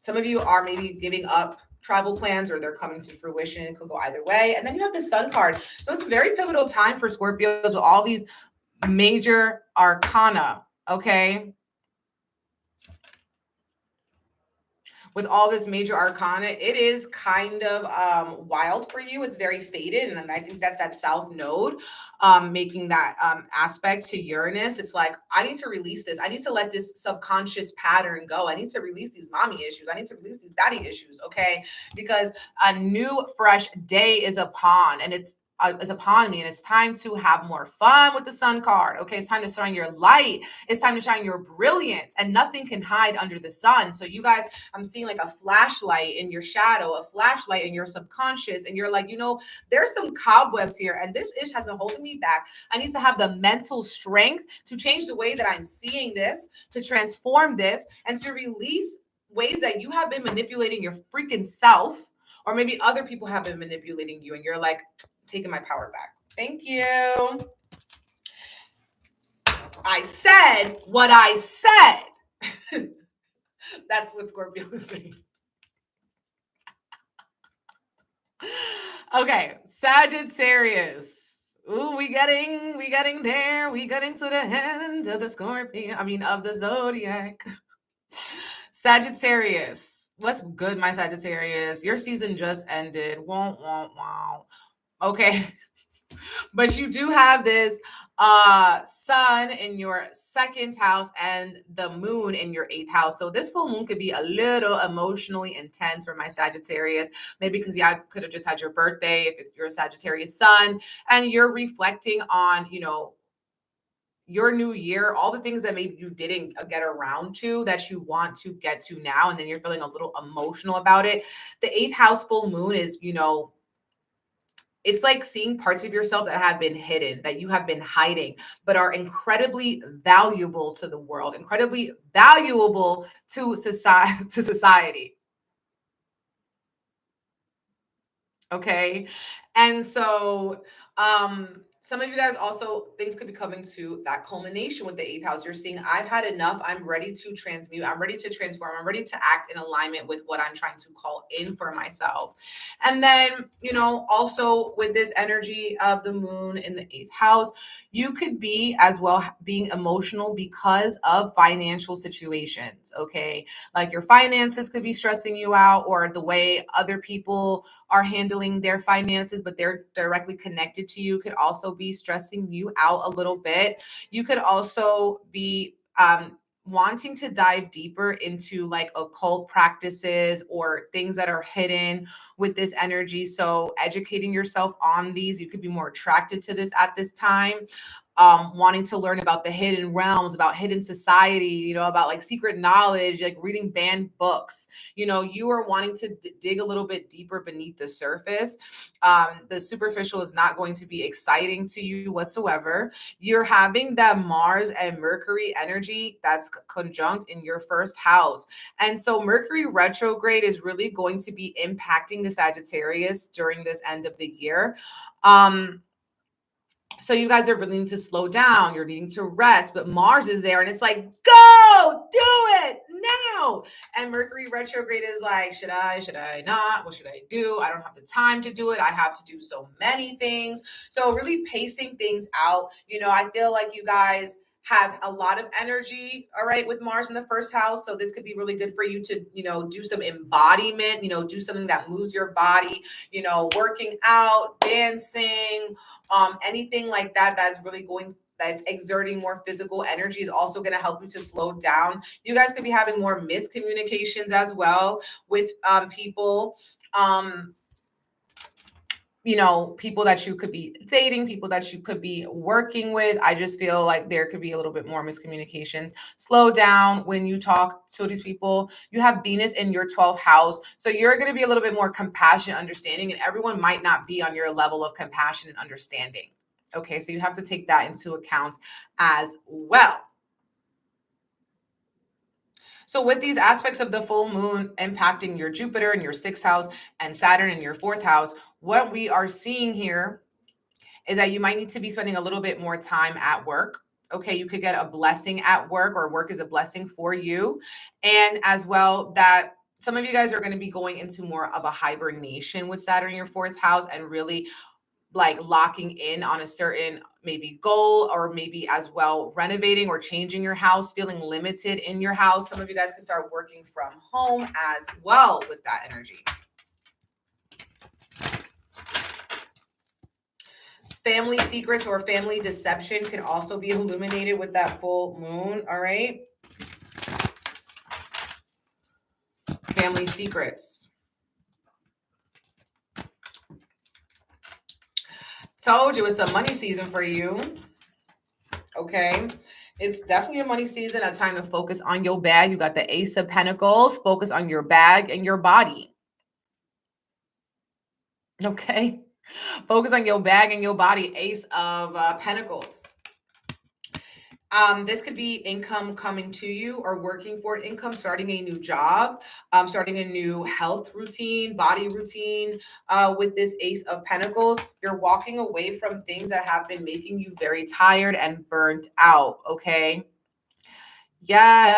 Some of you are maybe giving up travel plans or they're coming to fruition. It could go either way. And then you have the sun card. So it's a very pivotal time for Scorpios with all these major arcana, okay? With all this major arcana, it is kind of wild for you. It's very faded. And I think that's that south node making that aspect to Uranus. It's like, I need to release this. I need to let this subconscious pattern go. I need to release these mommy issues. I need to release these daddy issues, okay? Because a new, fresh day is upon, and it's upon me, and it's time to have more fun with the sun card. Okay, it's time to shine your light. It's time to shine your brilliance, and nothing can hide under the sun. So you guys, I'm seeing like a flashlight in your shadow, a flashlight in your subconscious, and you're like, there's some cobwebs here, and this ish has been holding me back. I need to have the mental strength to change the way that I'm seeing this, to transform this, and to release ways that you have been manipulating your freaking self, or maybe other people have been manipulating you, and you're like, taking my power back. Thank you. I said what I said. That's what Scorpio is saying. Okay, Sagittarius. Ooh, we getting there. We getting to the end of the Scorpio. Of the zodiac. Sagittarius. What's good, my Sagittarius? Your season just ended. Wow. Okay. But you do have this sun in your second house and the moon in your eighth house. So this full moon could be a little emotionally intense for my Sagittarius, maybe because you could have just had your birthday if you're a Sagittarius sun, and you're reflecting on, your new year, all the things that maybe you didn't get around to that you want to get to now, and then you're feeling a little emotional about it. The eighth house full moon is, it's like seeing parts of yourself that have been hidden, that you have been hiding, but are incredibly valuable to the world, incredibly valuable to society. Okay. And so, some of you guys also, things could be coming to that culmination with the eighth house. You're seeing, I've had enough. I'm ready to transmute. I'm ready to transform. I'm ready to act in alignment with what I'm trying to call in for myself. And then, also with this energy of the moon in the eighth house, you could be as well being emotional because of financial situations. Okay. Like your finances could be stressing you out, or the way other people are handling their finances, but they're directly connected to you, could also be stressing you out a little bit. You could also be wanting to dive deeper into like occult practices or things that are hidden with this energy. So educating yourself on these, you could be more attracted to this at this time. Wanting to learn about the hidden realms, about hidden society, about like secret knowledge, like reading banned books. You are wanting to dig a little bit deeper beneath the surface. The superficial is not going to be exciting to you whatsoever. You're having that Mars and Mercury energy that's conjunct in your first house. And so Mercury retrograde is really going to be impacting the Sagittarius during this end of the year. So you guys are really needing to slow down. You're needing to rest, but Mars is there and it's like, go do it now. And Mercury retrograde is like, should I not? What should I do? I don't have the time to do it. I have to do so many things. So really pacing things out. I feel like you guys have a lot of energy, all right, with Mars in the first house. So this could be really good for you to, do some embodiment, do something that moves your body, working out, dancing, anything like that that's exerting more physical energy is also going to help you to slow down. You guys could be having more miscommunications as well with people. People that you could be dating, people that you could be working with. I just feel like there could be a little bit more miscommunications. Slow down when you talk to these people. You have Venus in your 12th house. So you're going to be a little bit more compassionate, understanding, and everyone might not be on your level of compassion and understanding. Okay, so you have to take that into account as well. So with these aspects of the full moon impacting your Jupiter in your 6th house and Saturn in your 4th house, what we are seeing here is that you might need to be spending a little bit more time at work. Okay, you could get a blessing at work, or work is a blessing for you. And as well, that some of you guys are going to be going into more of a hibernation with Saturn in your 4th house and really like locking in on a certain maybe goal, or maybe as well renovating or changing your house, feeling limited in your house. Some of you guys can start working from home as well with that energy. Family secrets or family deception can also be illuminated with that full moon. All right. Family secrets. Told you it's a money season for you. Okay. It's definitely a money season, a time to focus on your bag. You got the Ace of Pentacles. Focus on your bag and your body. Okay. Focus on your bag and your body. Ace of Pentacles. This could be income coming to you, or working for income, starting a new job, starting a new health routine, body routine. With this Ace of Pentacles, you're walking away from things that have been making you very tired and burnt out. Okay. Yes.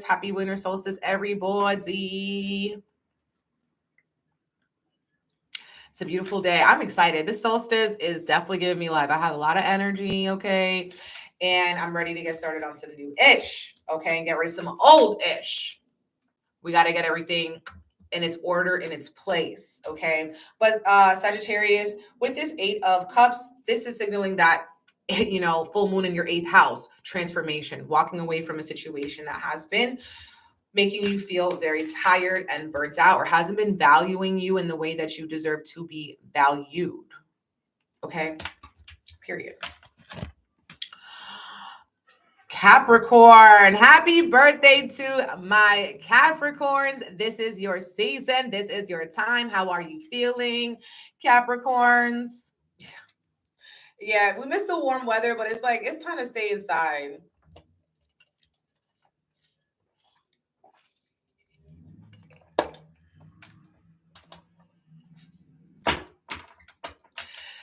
Happy winter solstice, everybody. It's a beautiful day. I'm excited. This solstice is definitely giving me life. I have a lot of energy, okay? And I'm ready to get started on some new-ish, okay? And get rid of some old-ish. We got to get everything in its order, in its place, okay? But Sagittarius, with this 8 of Cups, this is signaling that, you know, full moon in your 8th house, transformation, walking away from a situation that has been making you feel very tired and burnt out, or hasn't been valuing you in the way that you deserve to be valued, okay? Period. Capricorn, happy birthday to my Capricorns. This is your season. This is your time. How are you feeling, Capricorns? Yeah, we miss the warm weather, but it's like, it's time to stay inside.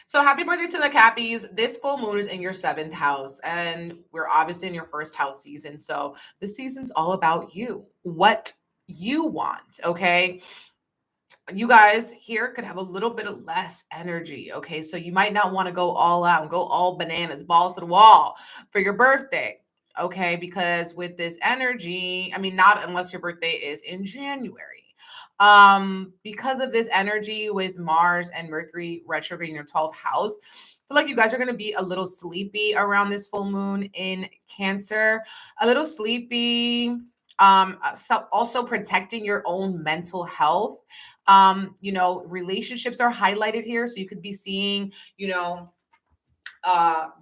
So happy birthday to the Cappies. This full moon is in your 7th house, and we're obviously in your 1st house season. So the season's all about you, what you want, okay? You guys here could have a little bit of less energy, okay? So you might not want to go all out and go all bananas, balls to the wall for your birthday, okay? Because with this energy, I mean, not unless your birthday is in January. Because of this energy with Mars and Mercury retrograde in your 12th house, I feel like you guys are going to be a little sleepy around this full moon in Cancer, a little sleepy. So also protecting your own mental health. You know, relationships are highlighted here. So you could be seeing, you know,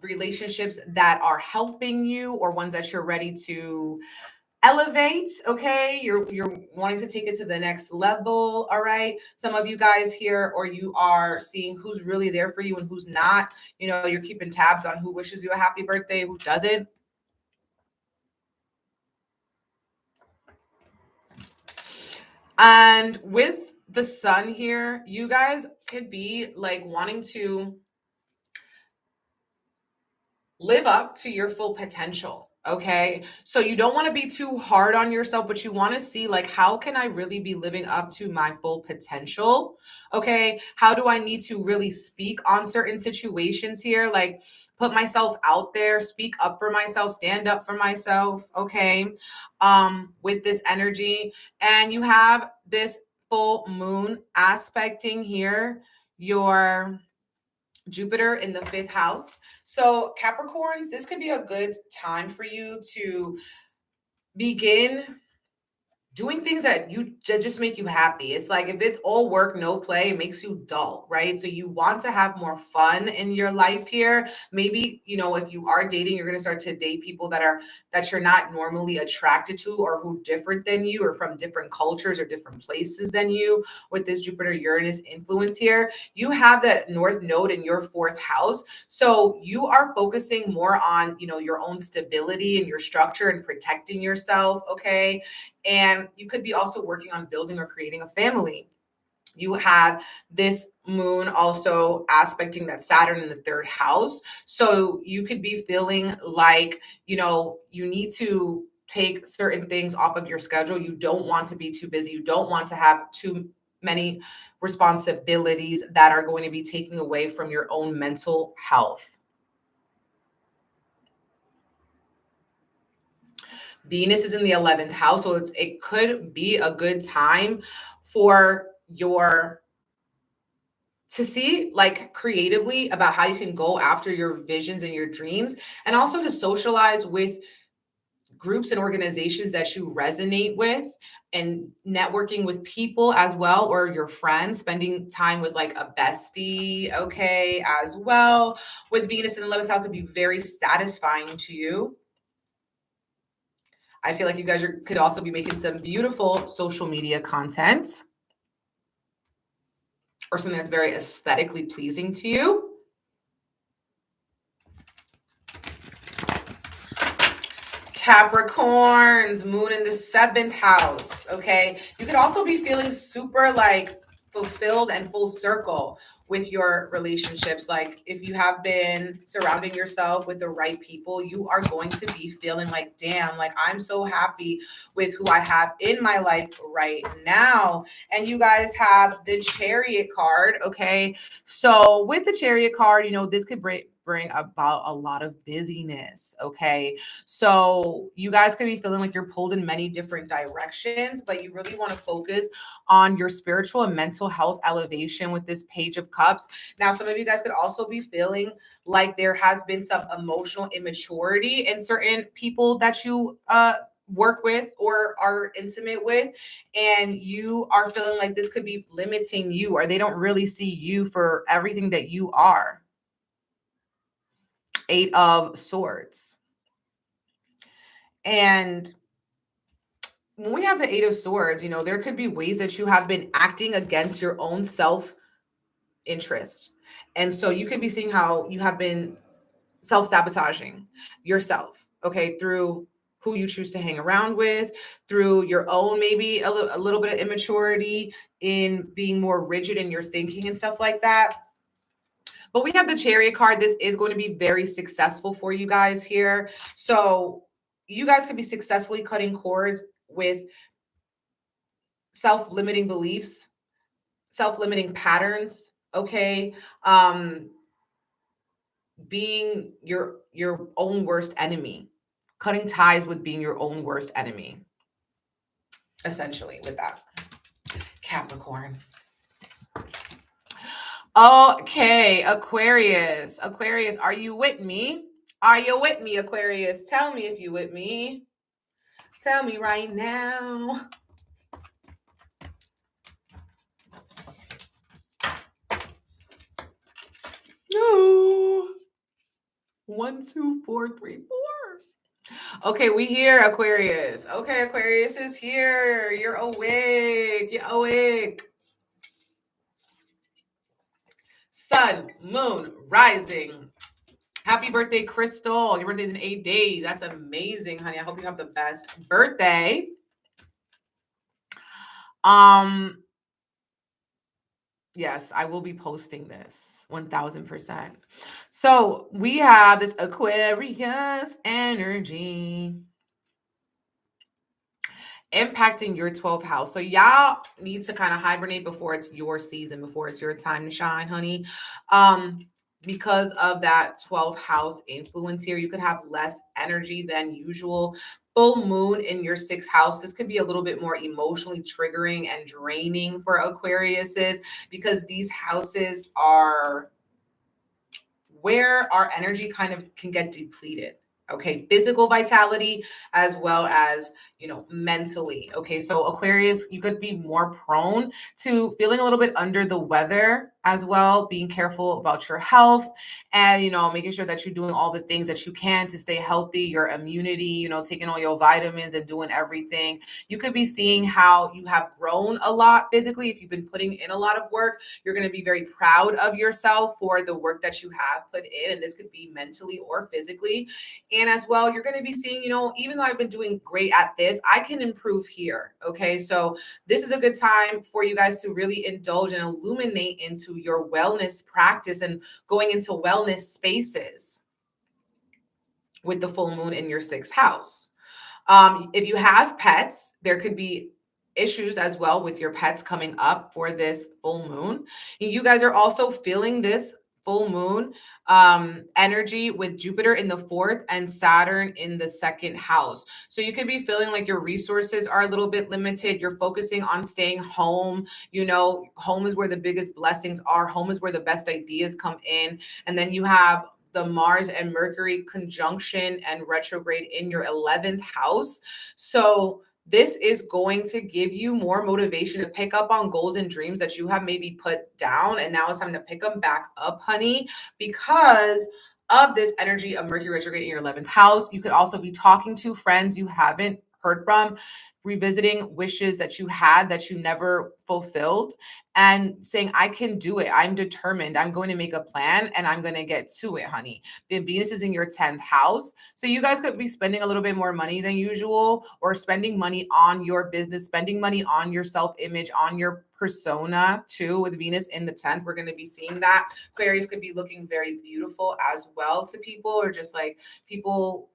relationships that are helping you, or ones that you're ready to elevate, okay? You're wanting to take it to the next level, all right? Some of you guys here, or you are seeing who's really there for you and who's not. You know, you're keeping tabs on who wishes you a happy birthday, who doesn't. And with the sun here, you guys could be like wanting to live up to your full potential, okay? So you don't want to be too hard on yourself, but you want to see, like, how can I really be living up to my full potential, okay? How do I need to really speak on certain situations here? Like, put myself out there, speak up for myself, stand up for myself, okay? With this energy. And you have this full moon aspecting here your Jupiter in the 5th house. So Capricorns, this could be a good time for you to begin doing things that just make you happy. It's like, if it's all work, no play, it makes you dull, right? So you want to have more fun in your life here. Maybe, you know, if you are dating, you're going to start to date people that you're not normally attracted to, or who different than you, or from different cultures or different places than you. With this Jupiter Uranus influence here, you have that North Node in your 4th house. So you are focusing more on, you know, your own stability and your structure and protecting yourself, okay? And you could be also working on building or creating a family. You have this moon also aspecting that Saturn in the 3rd house. So you could be feeling like, you know, you need to take certain things off of your schedule. You don't want to be too busy. You don't want to have too many responsibilities that are going to be taking away from your own mental health. Venus is in the 11th house, so it could be a good time for to see, like, creatively about how you can go after your visions and your dreams, and also to socialize with groups and organizations that you resonate with, and networking with people as well, or your friends, spending time with like a bestie, okay, as well. With Venus in the 11th house could be very satisfying to you. I feel like you guys could also be making some beautiful social media content, or something that's very aesthetically pleasing to you. Capricorns, moon in the 7th house, okay? You could also be feeling super like fulfilled and full circle with your relationships. Like, if you have been surrounding yourself with the right people, you are going to be feeling like, damn, like, I'm so happy with who I have in my life right now. And you guys have the Chariot card, okay? So with the Chariot card, you know, this could bring bring about a lot of busyness. Okay. So you guys could be feeling like you're pulled in many different directions, but you really want to focus on your spiritual and mental health elevation with this Page of Cups. Now, some of you guys could also be feeling like there has been some emotional immaturity in certain people that you work with or are intimate with, and you are feeling like this could be limiting you, or they don't really see you for everything that you are. Eight of Swords. And when we have the Eight of Swords, you know, there could be ways that you have been acting against your own self-interest. And so you could be seeing how you have been self-sabotaging yourself, okay, through who you choose to hang around with, through your own maybe a little bit of immaturity in being more rigid in your thinking and stuff like that. But we have the Chariot card. This is going to be very successful for you guys here. So you guys could be successfully cutting cords with self-limiting beliefs, self-limiting patterns, okay? Being your own worst enemy, cutting ties with being your own worst enemy, essentially, with that. Capricorn. Okay, Aquarius. Aquarius, are you with me? Are you with me, Aquarius? Tell me if you with me. Tell me right now. No. 1, 2, 4, 3, 4. Okay, we here, Aquarius. Okay, Aquarius is here. You're awake. You're awake. Sun, moon, rising. Happy birthday, Crystal. Your birthday's in 8 days. That's amazing, honey. I hope you have the best birthday. Yes, I will be posting this 1000%. So we have this Aquarius energy impacting your 12th house. So y'all need to kind of hibernate before it's your season, before it's your time to shine, honey. Because of that 12th house influence here, you could have less energy than usual. Full moon in your 6th house. This could be a little bit more emotionally triggering and draining for Aquariuses, because these houses are where our energy kind of can get depleted. Okay, physical vitality as well as, you know, mentally. Okay, so Aquarius, you could be more prone to feeling a little bit under the weather as well, being careful about your health and, you know, making sure that you're doing all the things that you can to stay healthy, your immunity, you know, taking all your vitamins and doing everything. You could be seeing how you have grown a lot physically. If you've been putting in a lot of work, you're going to be very proud of yourself for the work that you have put in. And this could be mentally or physically. And as well, you're going to be seeing, you know, even though I've been doing great at this, I can improve here. Okay. So this is a good time for you guys to really indulge and illuminate into your wellness practice and going into wellness spaces with the full moon in your 6th house. If you have pets, there could be issues as well with your pets coming up for this full moon. You guys are also feeling this full moon energy with Jupiter in the 4th and Saturn in the 2nd house. So you could be feeling like your resources are a little bit limited. You're focusing on staying home. You know, home is where the biggest blessings are. Home is where the best ideas come in. And then you have the Mars and Mercury conjunction and retrograde in your 11th house. So this is going to give you more motivation to pick up on goals and dreams that you have maybe put down. And now it's time to pick them back up, honey, because of this energy of Mercury retrograde in your 11th house. You could also be talking to friends you haven't heard from, revisiting wishes that you had that you never fulfilled, and saying, I can do it. I'm determined. I'm going to make a plan and I'm going to get to it, honey. Venus is in your 10th house. So you guys could be spending a little bit more money than usual, or spending money on your business, spending money on your self-image, on your persona too. With Venus in the 10th, we're going to be seeing that. Aquarius could be looking very beautiful as well to people, or just like people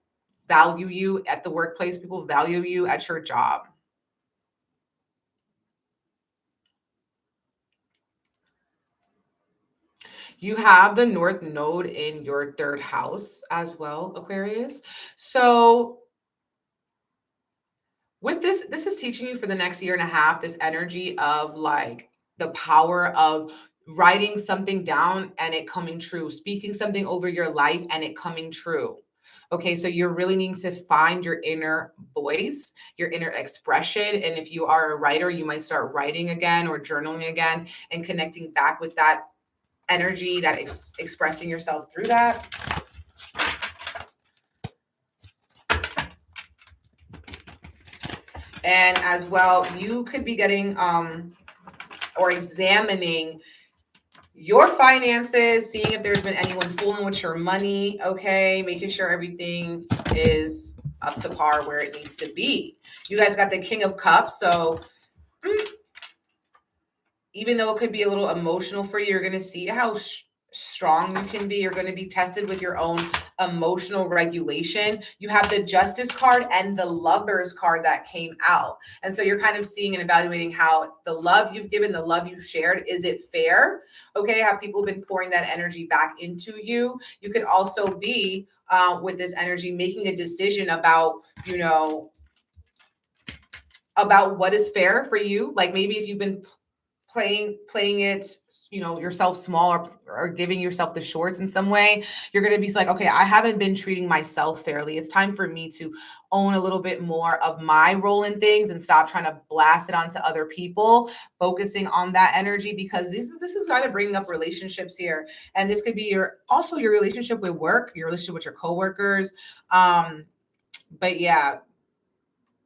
value you at the workplace. People value you at your job. You have the North Node in your third house as well, Aquarius. So with this is teaching you for the next year and a half, this energy of like the power of writing something down and it coming true, speaking something over your life and it coming true. Okay, so you're really needing to find your inner voice, your inner expression. And if you are a writer, you might start writing again or journaling again and connecting back with that energy, that expressing yourself through that. And as well, you could be getting or examining your finances, seeing if there's been anyone fooling with your money, okay? Making sure everything is up to par where it needs to be. You guys got the King of Cups, so even though it could be a little emotional for you, you're going to see how strong you can be. You're going to be tested with your own emotional regulation. You have the Justice card and the Lovers card that came out. And so you're kind of seeing and evaluating how the love you've given, the love you've shared, is it fair? Okay, have people been pouring that energy back into you? You could also be with this energy making a decision about, you know, about what is fair for you. Like maybe if you've been playing it, you know, yourself small or giving yourself the shorts in some way, you're going to be like, okay, I haven't been treating myself fairly. It's time for me to own a little bit more of my role in things and stop trying to blast it onto other people, focusing on that energy, because this is kind of bringing up relationships here. And this could be your relationship with work, your relationship with your coworkers. But yeah,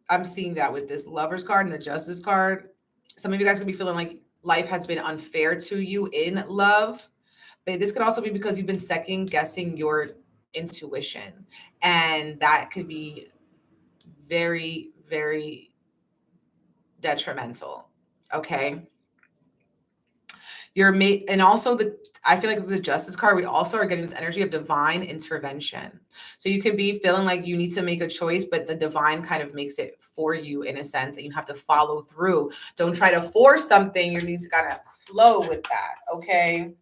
I'm seeing that with this Lovers card and the Justice card. Some of you guys could be feeling like life has been unfair to you in love, but this could also be because you've been second guessing your intuition, and that could be very, very detrimental. Okay. Your mate, and also I feel like with the Justice card, we also are getting this energy of divine intervention. So you could be feeling like you need to make a choice, but the divine kind of makes it for you in a sense, and you have to follow through. Don't try to force something. You need to kind of flow with that. Okay.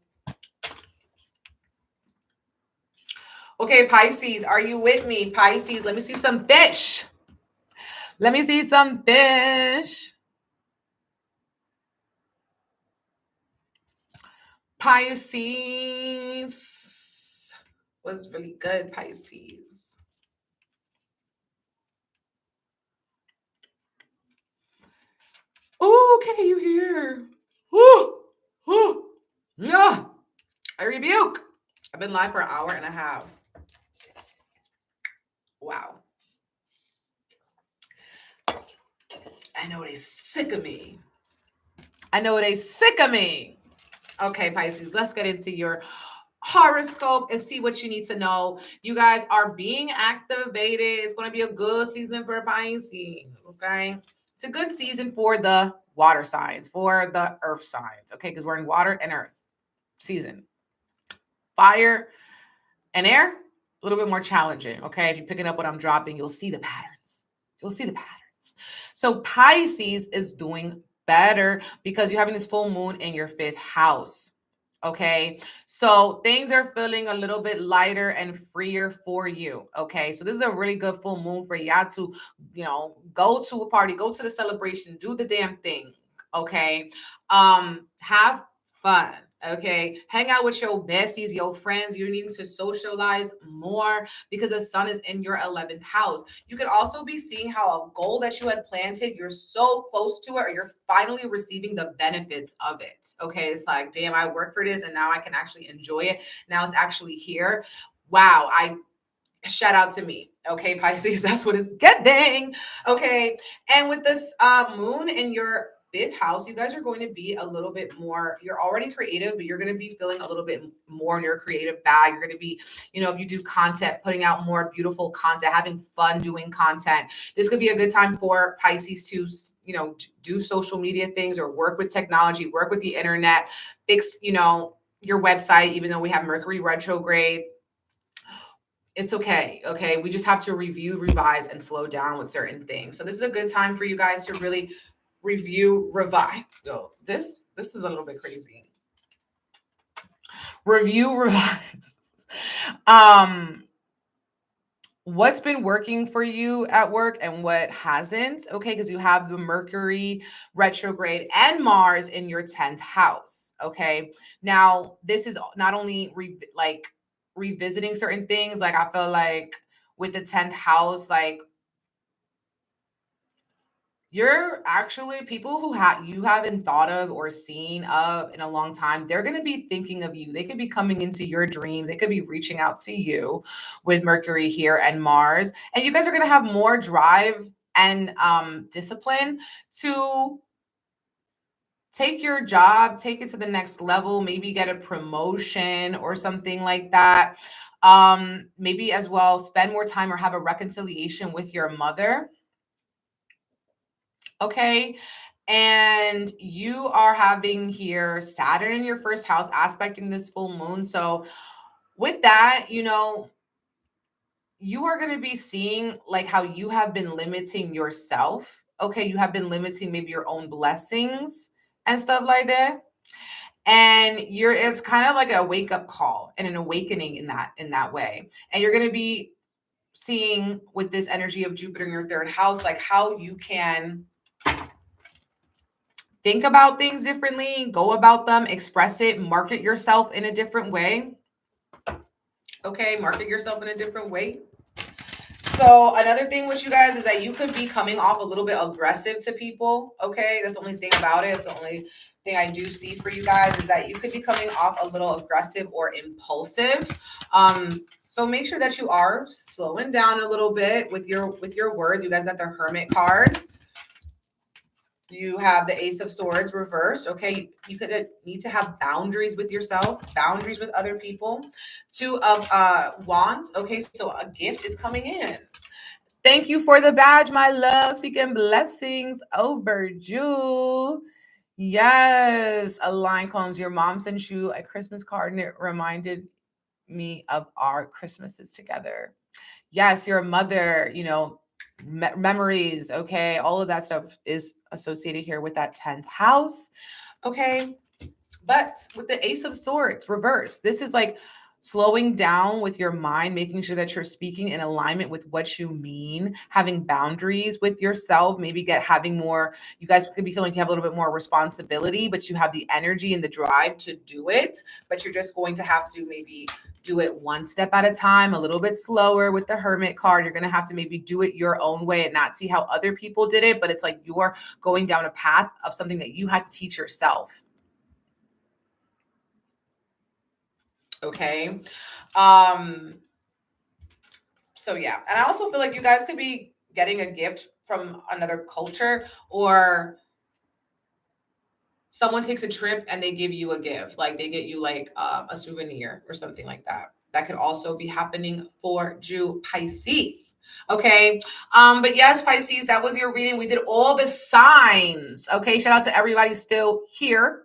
Okay, Pisces, are you with me? Pisces, let me see some fish. Let me see some fish. Pisces was really good, Pisces. Okay, you here. Woo, woo. Yeah. I rebuke. I've been live for an hour and a half. Wow. I know they're sick of me. I know they're sick of me. Okay, Pisces, let's get into your horoscope and see what you need to know. You guys are being activated. It's going to be a good season for Pisces, okay? It's a good season for the water signs, for the earth signs, okay? Because we're in water and earth season. Fire and air, a little bit more challenging, okay? If you're picking up what I'm dropping, you'll see the patterns. You'll see the patterns. So Pisces is doing better because you're having this full moon in your 5th house. Okay, so things are feeling a little bit lighter and freer for you. Okay, so this is a really good full moon for y'all to, you know, go to a party, go to the celebration, do the damn thing. Okay, have fun. Okay, hang out with your besties, your friends. You're needing to socialize more because the sun is in your 11th house. You could also be seeing how a goal that you had planted, you're so close to it, or you're finally receiving the benefits of it. Okay, it's like, damn, I worked for this and now I can actually enjoy it. Now it's actually here. Wow, shout out to me. Okay, Pisces, that's what it's getting. Okay, and with this moon in your 5th house, you guys are going to be a little bit more, you're already creative, but you're going to be feeling a little bit more in your creative bag. You're going to be, you know, if you do content, putting out more beautiful content, having fun doing content. This could be a good time for Pisces to, you know, do social media things or work with technology, work with the internet, fix, you know, your website, even though we have Mercury retrograde. It's okay. Okay. We just have to review, revise, and slow down with certain things. So this is a good time for you guys to really review, revise. Oh, this is a little bit crazy. Review, revise. What's been working for you at work and what hasn't, okay? Because you have the Mercury retrograde and Mars in your 10th house, okay? Now, this is not only revisiting certain things, like I feel like with the 10th house, like you're actually people who you haven't thought of or seen of in a long time. They're going to be thinking of you. They could be coming into your dreams. They could be reaching out to you with Mercury here and Mars. And you guys are going to have more drive and discipline to take your job, take it to the next level, maybe get a promotion or something like that. Maybe as well spend more time or have a reconciliation with your mother. Okay. And you are having here Saturn in your first house aspecting this full moon. So with that, you know, you are going to be seeing like how you have been limiting yourself. Okay. You have been limiting maybe your own blessings and stuff like that. And it's kind of like a wake up call and an awakening in that way. And you're going to be seeing with this energy of Jupiter in your third house, like how you can think about things differently, go about them, express it, market yourself in a different way. Okay, market yourself in a different way. So another thing with you guys is that you could be coming off a little bit aggressive to people. Okay, that's the only thing about it. It's the only thing I do see for you guys is that you could be coming off a little aggressive or impulsive. So make sure that you are slowing down a little bit with your words. You guys got the Hermit card. You have the Ace of Swords reversed. Okay, you could need to have boundaries with yourself, boundaries with other people. Two of Wands. Okay, so a gift is coming in. Thank you for the badge, my love. Speaking blessings overdue. Yes, Align Combs. Your mom sent you a Christmas card and it reminded me of our Christmases together. Yes, your mother, you know, memories. Okay, all of that stuff is associated here with that 10th house. Okay, but with the Ace of Swords reverse, this is like slowing down with your mind, making sure that you're speaking in alignment with what you mean, having boundaries with yourself, maybe having more, you guys could be feeling like you have a little bit more responsibility, but you have the energy and the drive to do it, but you're just going to have to maybe do it one step at a time, a little bit slower with the Hermit card. You're going to have to maybe do it your own way and not see how other people did it, but it's like you're going down a path of something that you had to teach yourself. Okay. So yeah. And I also feel like you guys could be getting a gift from another culture, or someone takes a trip and they give you a gift. Like they get you like a souvenir or something like that. That could also be happening for you, Pisces. Okay. But yes, Pisces, that was your reading. We did all the signs. Okay. Shout out to everybody still here.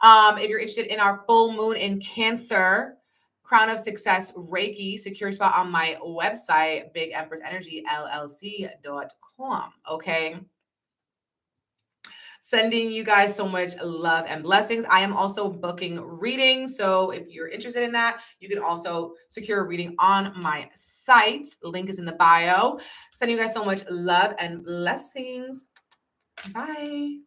If you're interested in our full moon in Cancer, Crown of Success Reiki, secure spot on my website, bigempressenergyllc.com. Okay. Sending you guys so much love and blessings. I am also booking readings. So if you're interested in that, you can also secure a reading on my site. Link is in the bio. Sending you guys so much love and blessings. Bye.